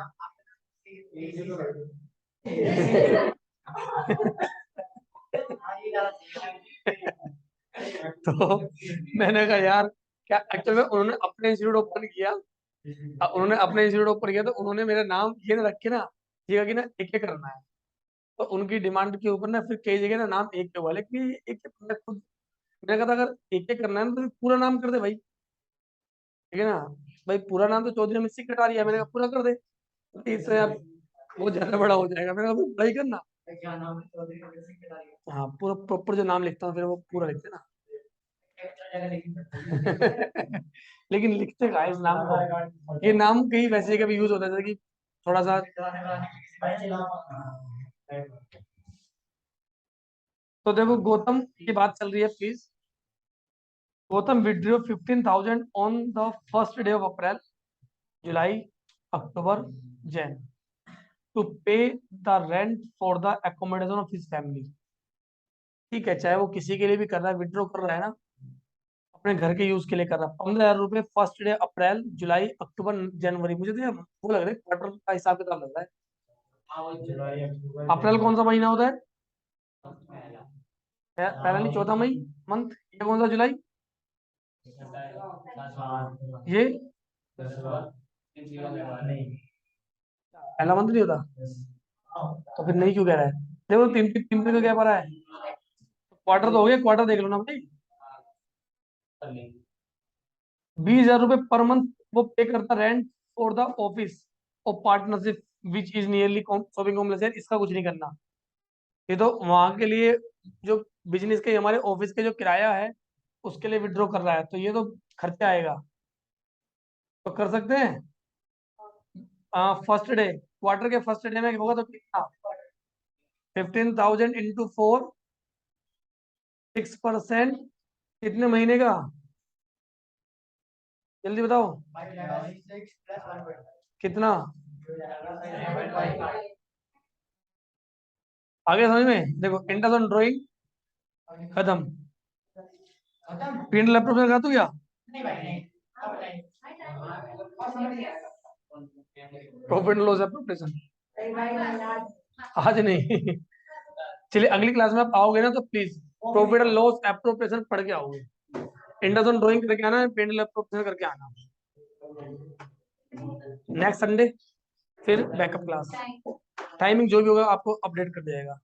तो मैंने कहा यार, क्या एक्चुअल में उन्होंने अपने इंस्टीट्यूट ओपन किया। उन्होंने अपने इंस्टीट्यूट ओपन किया, तो उन्होंने मेरा नाम ये ना रखे ना, ये कि ना एक एक करना है। तो उनकी डिमांड के ऊपर ना फिर कई जगह ना नाम एक के हुआ, लेकिन एक मैं खुद, मैंने कहा था, अगर एक एक करना है ना तो फिर पूरा नाम कर दे भाई, ठीक है ना। भाई पूरा नाम तो चौधरी अमित सिंह कटारिया है, मैंने कहा पूरा कर दे। तो इससे अब वो ज्यादा बड़ा हो जाएगा, फिर अभी बड़ा ही करना। हाँ, पूरा प्रॉपर जो नाम लिखता हूँ फिर वो पूरा लिखते ना। लेकिन लिखते का इस नाम को, ये नाम कहीं वैसे कभी यूज होता है कि थोड़ा सा। तो देखो गौतम की बात चल रही है, please. Gautam withdraw 15,000 on the first day of April, July, October, Jan, to pay the rent for the accommodation of his family. ठीक है, चाहे वो किसी के लिए भी कर रहा है, विड्रॉ कर रहा है ना, अपने घर के यूज के लिए कर रहा है। 15,000 रुपये फर्स्ट डे अप्रैल, जुलाई, अक्टूबर, जनवरी। मुझे तो ये वो लग रहा है क्वार्टर का हिसाब किताब लग रहा है। अप्रैल कौन सा महीना होता है? पहला नहीं, चौथा मई मंथ। ये कौन सा? जुलाई। ये पहला मंथ नहीं होता? तो फिर नहीं क्यों कह रहा है? देखो तीन तीन तीन का क्या पा रहा है? क्वार्टर तो हो गया, क्वार्टर देख लो ना भाई। 20,000 रुपये पर मंथ वो पे करता रेंट फॉर द ऑफिस और partnership which is nearly shopping complex. इसका कुछ नहीं करना। ये तो वहां के लिए, जो बिजनेस के, हमारे ऑफिस के जो किराया है उसके लिए विड्रॉ कर रहा है, तो ये तो खर्चा आएगा। तो कर सकते हैं। फर्स्ट डे, क्वार्टर के फर्स्ट डे में होगा तो कितना? 15,000 इंटू 4, 6%। कितने महीने का? जल्दी बताओ। कितना? आगे समझ में देखो, इंटरेस्ट ऑन ड्राइंग खत्म। प्रिंट लैपटॉप से लगा तू क्या? प्रॉफिट एंड लॉस एप्रोप्रिएशन आज नहीं। चलिए अगली क्लास में आप आओगे ना तो please profit and loss appropriation पढ़ के आओगे। इंटरेस्ट ऑन ड्राइंग करके आना है, प्रिंट लैपटॉप करके आना। नेक्स्ट संडे फिर बैकअप क्लास। टाइमिंग जो भी होगा आपको अपडेट कर दिया जाएगा।